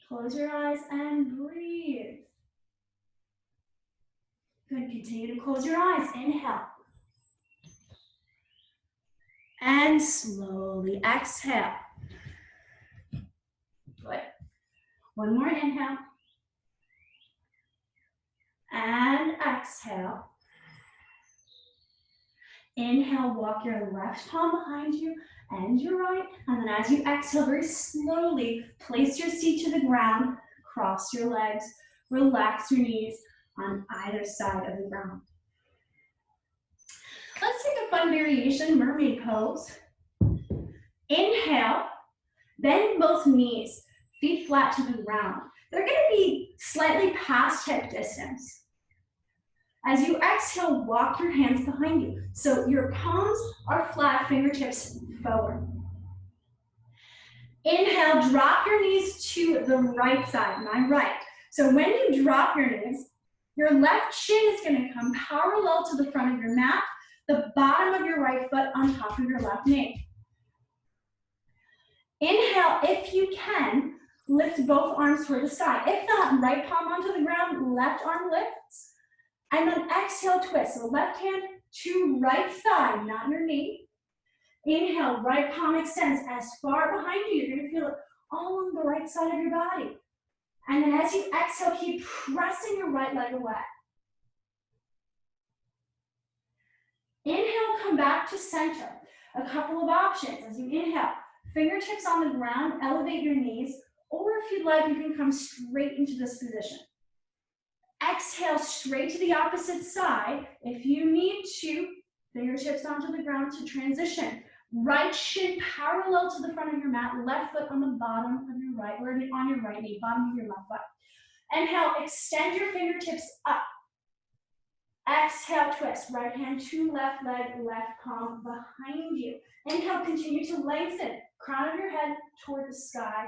Close your eyes and breathe. Good, continue to close your eyes. Inhale. And slowly exhale. Good. One more inhale. And exhale. Inhale, walk your left palm behind you and your right. And then as you exhale, very slowly, place your seat to the ground, cross your legs, relax your knees on either side of the ground. Let's take a fun variation, mermaid pose. Inhale, bend both knees, feet flat to the ground. They're gonna be slightly past hip distance. As you exhale, walk your hands behind you. So your palms are flat, fingertips forward. Inhale, drop your knees to the right side, my right. So when you drop your knees, your left shin is gonna come parallel to the front of your mat, the bottom of your right foot on top of your left knee. Inhale, if you can, lift both arms toward the sky. If not, right palm onto the ground, left arm lifts. And then exhale, twist. So left hand to right thigh, not your knee. Inhale, right palm extends as far behind you. You're gonna feel it all on the right side of your body. And then as you exhale, keep pressing your right leg away. Inhale, come back to center. A couple of options as you inhale. Fingertips on the ground, elevate your knees, or if you'd like, you can come straight into this position. Exhale, straight to the opposite side. If you need to, fingertips onto the ground to transition. Right shin parallel to the front of your mat, left foot on the bottom of your right, or on your right knee, bottom of your left foot. Inhale, extend your fingertips up. Exhale, twist. Right hand to left leg, left palm behind you. Inhale, continue to lengthen. Crown of your head toward the sky.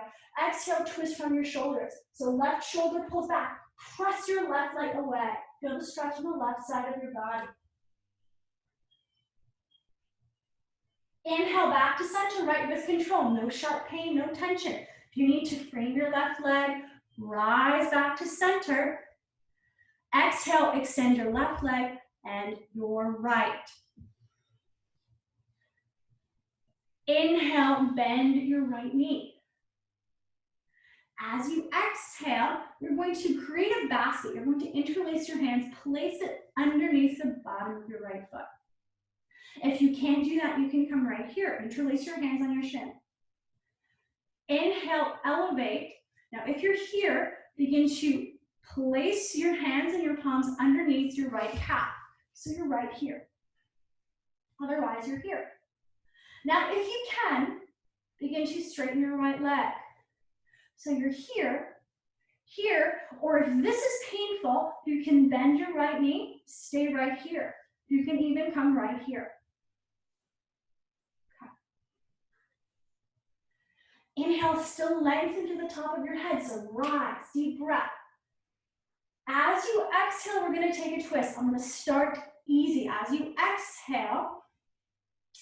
Exhale, twist from your shoulders. So left shoulder pulls back. Press your left leg away. Feel the stretch on the left side of your body. Inhale, back to center, right with control. No sharp pain, no tension. If you need to frame your left leg, rise back to center. Exhale, extend your left leg and your right. Inhale, bend your right knee. As you exhale, you're going to create a basket. You're going to interlace your hands, place it underneath the bottom of your right foot. If you can't do that, you can come right here. Interlace your hands on your shin. Inhale, elevate. Now, if you're here, begin to place your hands and your palms underneath your right calf. So you're right here. Otherwise, you're here. Now, if you can, begin to straighten your right leg. So you're here, here, or if this is painful, you can bend your right knee, stay right here. You can even come right here. Okay. Inhale, still lengthen to the top of your head, so rise, deep breath. As you exhale, we're gonna take a twist. I'm gonna start easy. As you exhale,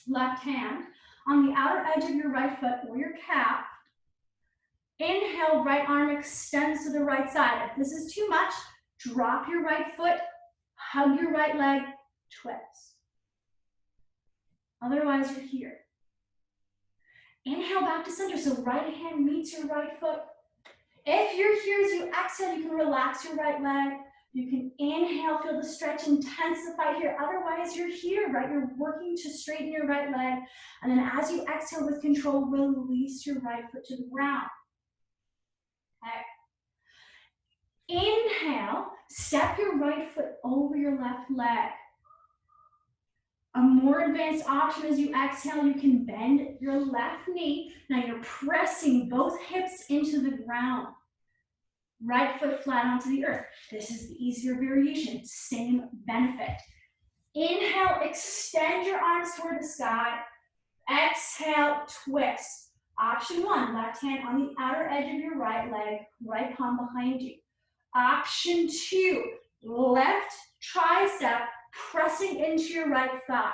left hand on the outer edge of your right foot or your calf. Inhale, right arm extends to the right side. If this is too much, drop your right foot, hug your right leg, twist. Otherwise, you're here. Inhale, back to center, so right hand meets your right foot. If you're here as you exhale, you can relax your right leg. You can inhale, feel the stretch, intensify here. Otherwise, you're here, right? You're working to straighten your right leg. And then as you exhale with control, release your right foot to the ground. Okay. Inhale, step your right foot over your left leg. A more advanced option as you exhale, you can bend your left knee. Now you're pressing both hips into the ground. Right foot flat onto the earth. This is the easier variation, same benefit. Inhale, extend your arms toward the sky. Exhale, twist. Option one, left hand on the outer edge of your right leg, right palm behind you. Option two, left tricep pressing into your right thigh.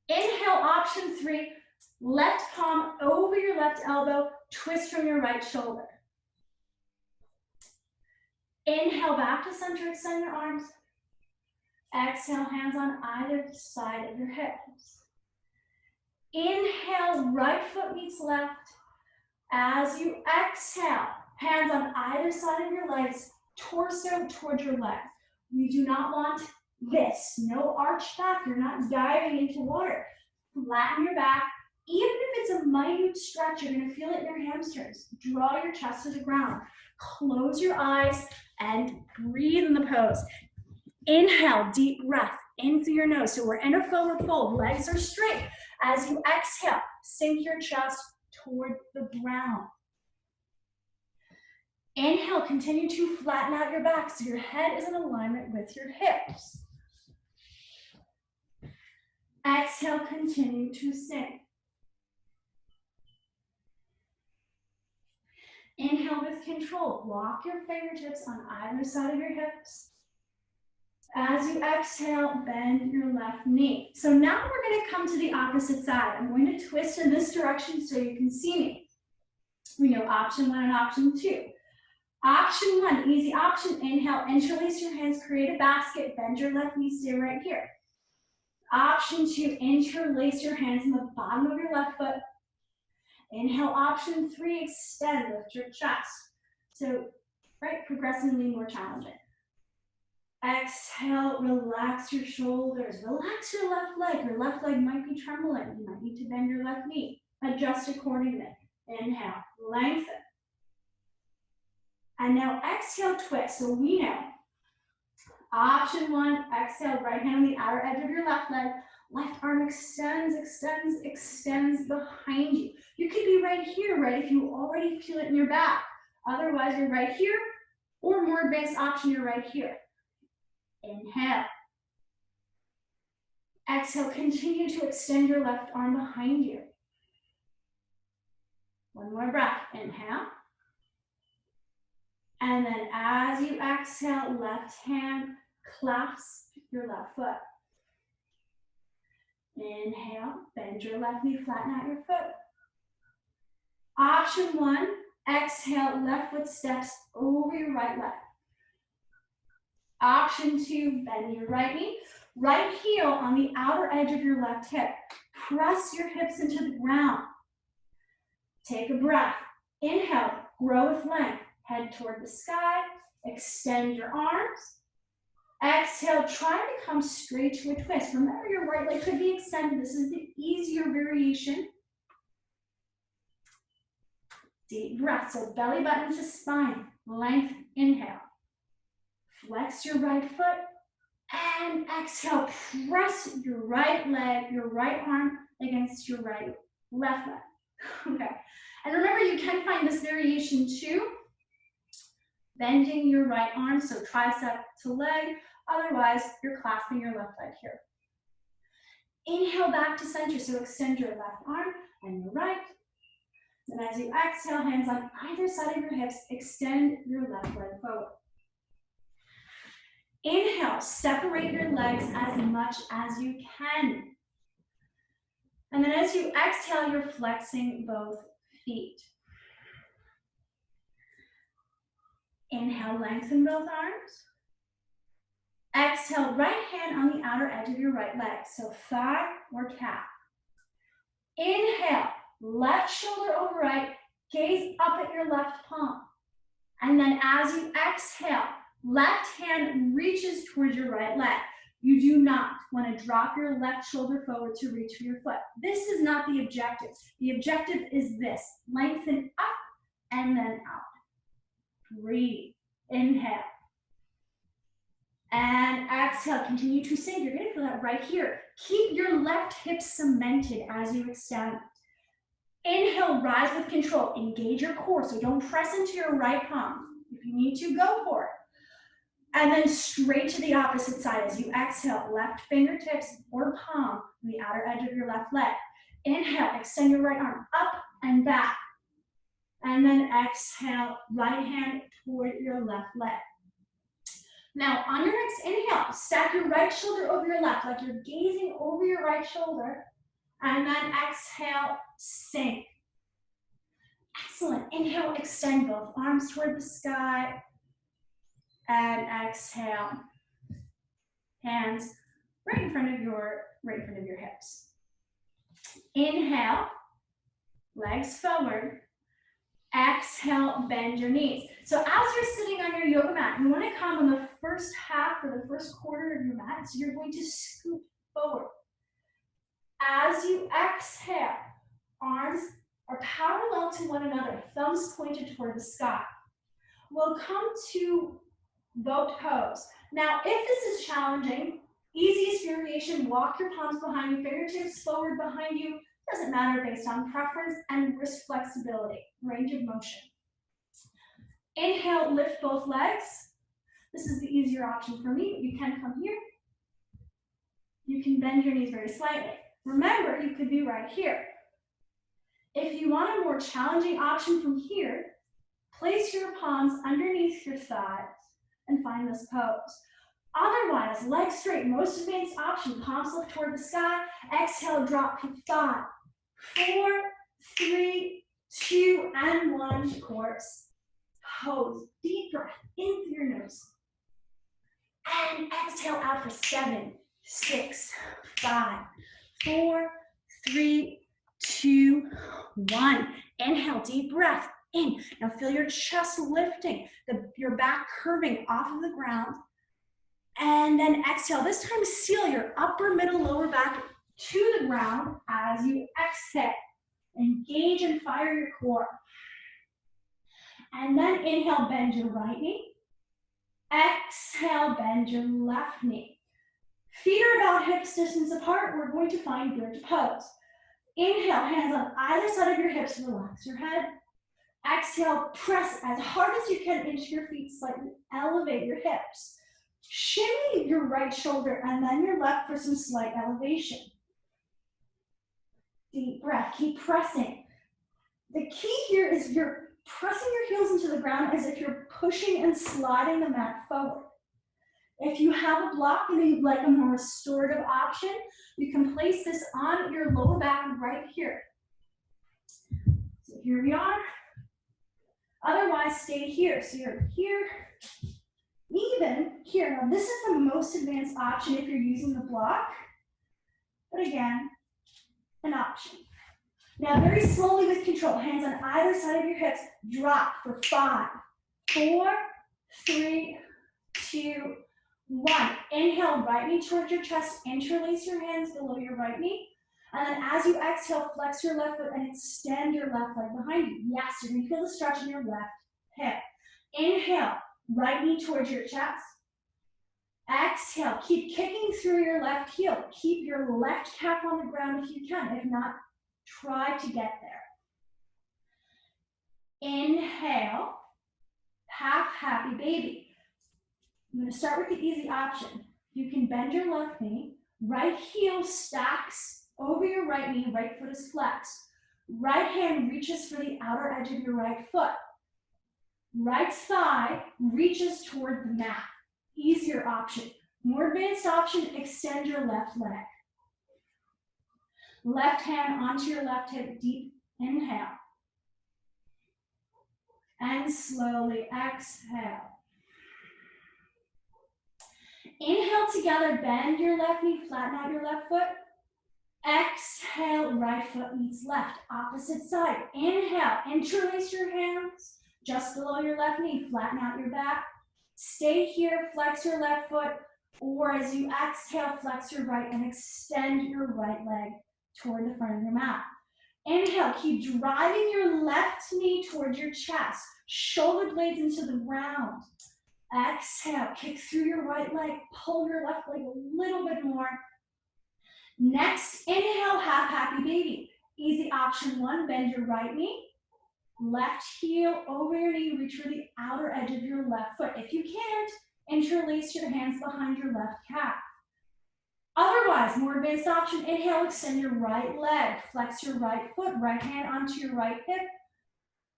Inhale, option three, left palm over your left elbow, twist from your right shoulder. Inhale, back to center, extend your arms. Exhale, hands on either side of your hips. Inhale, right foot meets left. As you exhale, hands on either side of your legs, torso towards your legs. We do not want this. No arch back. You're not diving into water. Flatten your back. Even if it's a minute stretch, you're going to feel it in your hamstrings. Draw your chest to the ground. Close your eyes and breathe in the pose. Inhale, deep breath in through your nose. So we're in a forward fold. Legs are straight. As you exhale, sink your chest toward the ground. Inhale, continue to flatten out your back so your head is in alignment with your hips. Exhale, continue to sink. Inhale with control. Walk your fingertips on either side of your hips. As you exhale, bend your left knee. So now we're going to come to the opposite side. I'm going to twist in this direction so you can see me. We know option one and option two. Option 1, easy option. Inhale, interlace your hands, create a basket, bend your left knee, stay right here. Option 2, interlace your hands in the bottom of your left foot. Inhale, option 3, extend, lift your chest. So, right, progressively more challenging. Exhale, relax your shoulders. Relax your left leg. Your left leg might be trembling. You might need to bend your left knee. Adjust accordingly. Inhale, lengthen. And now exhale, twist. So we know. Option 1, exhale, right hand on the outer edge of your left leg. Left arm extends, extends, extends behind you. You could be right here, right, if you already feel it in your back. Otherwise, you're right here, or more advanced option, you're right here. Inhale. Exhale, continue to extend your left arm behind you. One more breath. Inhale. And then as you exhale, left hand clasp your left foot. Inhale, bend your left knee, flatten out your foot. Option 1, exhale, left foot steps over your right leg. Option 2, bend your right knee, right heel on the outer edge of your left hip. Press your hips into the ground. Take a breath. Inhale, grow with length. Head toward the sky. Extend your arms. Exhale, try to come straight to a twist. Remember, your right leg could be extended. This is the easier variation. Deep breath, so belly button to spine. Length, inhale. Flex your right foot. And exhale, press your right leg, your right arm against your left leg. Okay. And remember, you can find this variation too. Bending your right arm, so tricep to leg. Otherwise, you're clasping your left leg here. Inhale back to center, so extend your left arm and your right. And as you exhale, hands on either side of your hips, extend your left leg forward. Inhale, separate your legs as much as you can. And then as you exhale, you're flexing both feet. Inhale, lengthen both arms. Exhale, right hand on the outer edge of your right leg, so thigh or calf. Inhale, left shoulder over right, gaze up at your left palm. And then as you exhale, left hand reaches towards your right leg. You do not want to drop your left shoulder forward to reach for your foot. This is not the objective. The objective is this. Lengthen up and then out. Breathe. Inhale. And exhale. Continue to sink. You're going to feel that right here. Keep your left hip cemented as you extend. Inhale, rise with control. Engage your core, so don't press into your right palm. If you need to, go for it. And then straight to the opposite side as you exhale, left fingertips or palm on the outer edge of your left leg. Inhale, extend your right arm up and back. And then exhale, right hand toward your left leg. Now, on your next inhale, stack your right shoulder over your left, like you're gazing over your right shoulder. And then exhale, sink. Excellent. Inhale, extend both arms toward the sky. And exhale, hands right in front of your hips. Inhale, legs forward. Exhale, bend your knees. So as you're sitting on your yoga mat, you want to come on the first half or the first quarter of your mat. So you're going to scoot forward. As you exhale, arms are parallel to one another, thumbs pointed toward the sky. We'll come to boat pose. Now, if this is challenging, easiest variation, walk your palms behind you, fingertips forward behind you. Doesn't matter based on preference and wrist flexibility, range of motion. Inhale, lift both legs. This is the easier option for me, but you can come here. You can bend your knees very slightly. Remember, you could be right here. If you want a more challenging option from here, place your palms underneath your thighs and find this pose. Otherwise, legs straight, most advanced option, palms lift toward the sky. Exhale, drop to 5, 4, 3, 2, and 1, of course. Pose, deep breath in through your nose. And exhale out for 7, 6, 5, 4, 3, 2, 1. Inhale, deep breath in. Now feel your chest lifting, your back curving off of the ground. And then exhale. This time seal your upper, middle, lower back to the ground as you exhale. Engage and fire your core. And then inhale, bend your right knee. Exhale, bend your left knee. Feet are about hips distance apart. We're going to find bridge pose. Inhale, hands on either side of your hips, relax your head. Exhale, press as hard as you can into your feet, slightly elevate your hips. Shimmy your right shoulder and then your left for some slight elevation. Deep breath, keep pressing. The key here is you're pressing your heels into the ground as if you're pushing and sliding the mat forward. If you have a block and you'd like a more restorative option, you can place this on your lower back right here. So here we are. Otherwise, stay here. So you're here, even here. Now this is the most advanced option if you're using the block, but again, an option. Now very slowly with control, hands on either side of your hips, drop for 5, 4, 3, 2, 1. Inhale, right knee towards your chest, interlace your hands below your right knee. And then as you exhale, flex your left foot and extend your left leg behind you. Yes, you're gonna feel the stretch in your left hip. Inhale, right knee towards your chest. Exhale, keep kicking through your left heel. Keep your left calf on the ground if you can. If not, try to get there. Inhale, half happy baby. I'm gonna start with the easy option. You can bend your left knee, right heel stacks over your right knee, right foot is flexed. Right hand reaches for the outer edge of your right foot. Right thigh reaches toward the mat. Easier option. More advanced option, extend your left leg. Left hand onto your left hip, deep inhale. And slowly exhale. Inhale together, bend your left knee, flatten out your left foot. Exhale, right foot meets left, opposite side. Inhale, interlace your hands just below your left knee, flatten out your back. Stay here, flex your left foot, or as you exhale, flex your right and extend your right leg toward the front of your mat. Inhale, keep driving your left knee towards your chest, shoulder blades into the ground. Exhale, kick through your right leg, pull your left leg a little bit more. Next, inhale, half happy baby. Easy option 1, bend your right knee. Left heel over your knee, reach for the outer edge of your left foot. If you can't, interlace your hands behind your left calf. Otherwise, more advanced option, inhale, extend your right leg, flex your right foot, right hand onto your right hip.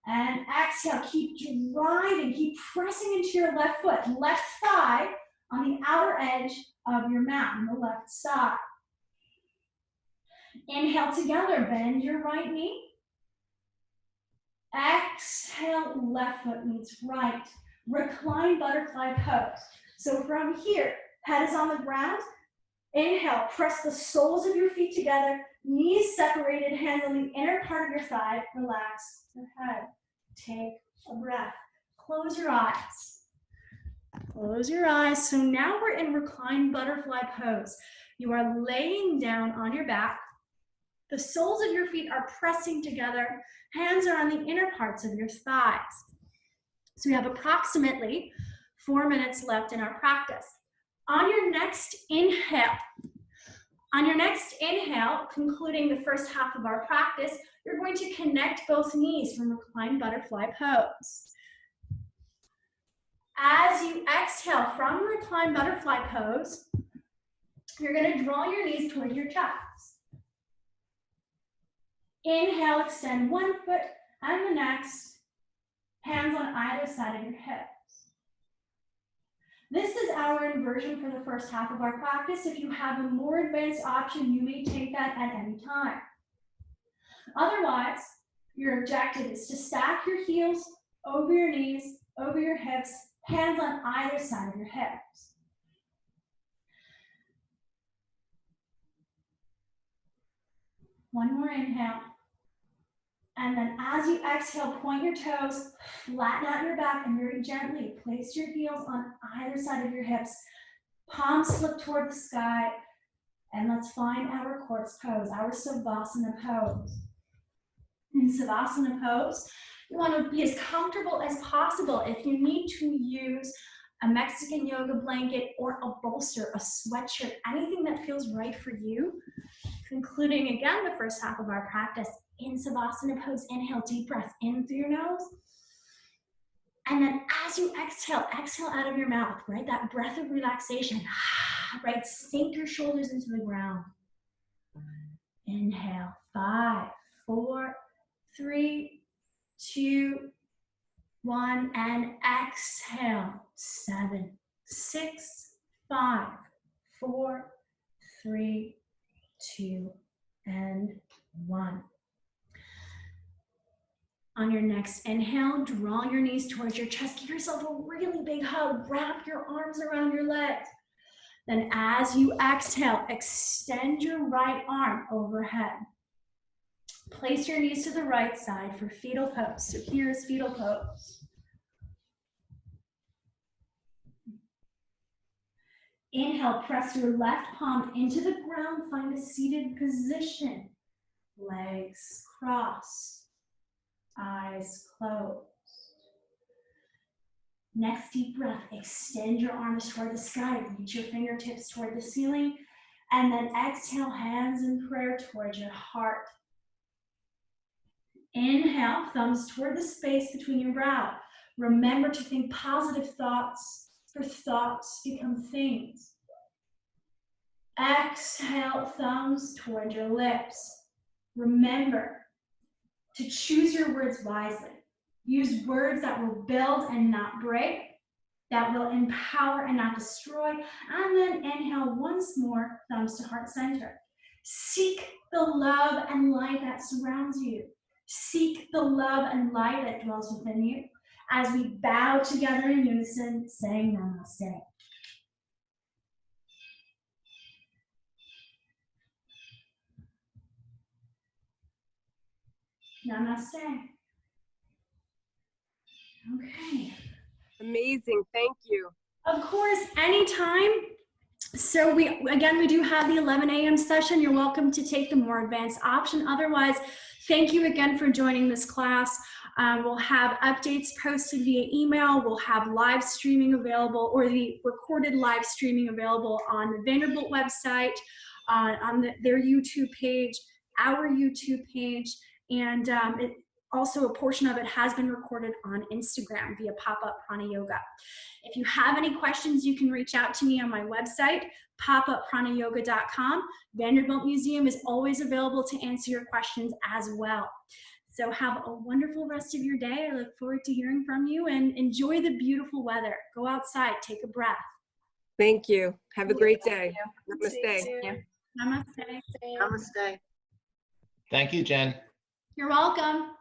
And exhale, keep driving, keep pressing into your left foot, left thigh on the outer edge of your mat on the left side. Inhale together, bend your right knee. Exhale, left foot meets right. Recline butterfly pose. So from here, head is on the ground. Inhale, press the soles of your feet together, knees separated, hands on the inner part of your thigh. Relax your head. Take a breath. Close your eyes. Close your eyes. So now we're in reclined butterfly pose. You are laying down on your back. The soles of your feet are pressing together. Hands are on the inner parts of your thighs. So we have approximately 4 minutes left in our practice. On your next inhale, concluding the first half of our practice, you're going to connect both knees from reclined butterfly pose. As you exhale from reclined butterfly pose, you're going to draw your knees toward your chest. Inhale, extend one foot and the next, hands on either side of your hips. This is our inversion for the first half of our practice. If you have a more advanced option, you may take that at any time. Otherwise, your objective is to stack your heels over your knees, over your hips, Hands on either side of your hips. One more inhale. And then as you exhale, point your toes, flatten out your back, and very gently place your heels on either side of your hips. Palms flip toward the sky. And let's find our corpse pose, our Savasana pose. In Savasana pose, you want to be as comfortable as possible. If you need to use a Mexican yoga blanket or a bolster, a sweatshirt, anything that feels right for you. Concluding again the first half of our practice in Savasana pose, inhale, deep breath in through your nose. And then as you exhale, exhale out of your mouth, right? That breath of relaxation, right? Sink your shoulders into the ground. Inhale, 5, 4, 3, 2, 1, and exhale, 7, 6, 5, 4, 3, 2, and 1. On your next inhale, draw your knees towards your chest. Give yourself a really big hug. Wrap your arms around your legs. Then as you exhale, extend your right arm overhead. Place your knees to the right side for fetal pose. So here's fetal pose. Inhale, press your left palm into the ground. Find a seated position. Legs crossed. Eyes closed. Next deep breath, extend your arms toward the sky, reach your fingertips toward the ceiling, and then exhale, hands in prayer towards your heart. Inhale, thumbs toward the space between your brow. Remember to think positive thoughts, for thoughts become things. Exhale, thumbs toward your lips. Remember to choose your words wisely. Use words that will build and not break, that will empower and not destroy. And then inhale once more, thumbs to heart center. Seek the love and light that surrounds you. Seek the love and light that dwells within you as we bow together in unison, saying namaste. Namaste. Okay. Amazing. Thank you. Of course, anytime. So we do have the 11 a.m. session. You're welcome to take the more advanced option. Otherwise, thank you again for joining this class. We'll have updates posted via email. We'll have live streaming available, or the recorded live streaming available on the Vanderbilt website, on their YouTube page, our YouTube page, and also a portion of it has been recorded on Instagram via Pop-Up Prana Yoga. If you have any questions, you can reach out to me on my website, popuppranayoga.com. Vanderbilt Museum is always available to answer your questions as well. So have a wonderful rest of your day. I look forward to hearing from you, and enjoy the beautiful weather. Go outside, take a breath. Thank you. Have a great day. Namaste. Namaste. Namaste. Thank you, Jen. You're welcome.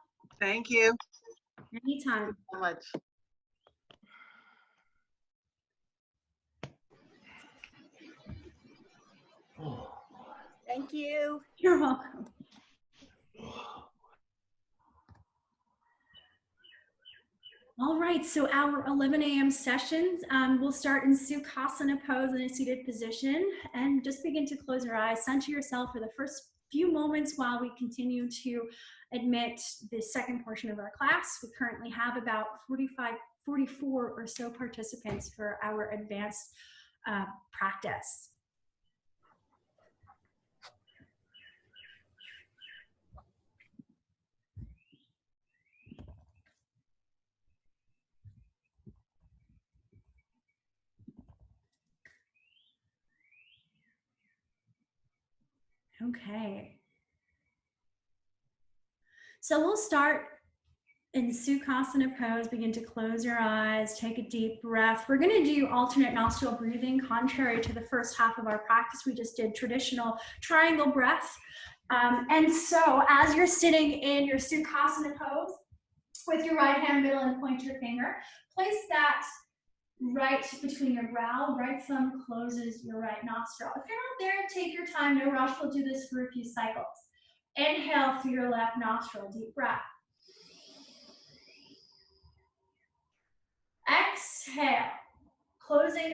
Thank you. Anytime. So much. Thank you. You're welcome. All right, so our 11 a.m. sessions will start in Sukhasana pose in a seated position, and just begin to close your eyes, center yourself for the first few moments while we continue to admit the second portion of our class. We currently have about 44 or so participants for our advanced practice. Okay. So we'll start in Sukhasana pose. Begin to close your eyes, take a deep breath. We're going to do alternate nostril breathing, contrary to the first half of our practice. We just did traditional triangle breath. And so as you're sitting in your Sukhasana pose with your right hand, middle, and pointer finger, place that right between your brow. Right thumb closes your right nostril. If you're not there, take your time. No rush. We'll do this for a few cycles. Inhale through your left nostril. Deep breath. Exhale. Closing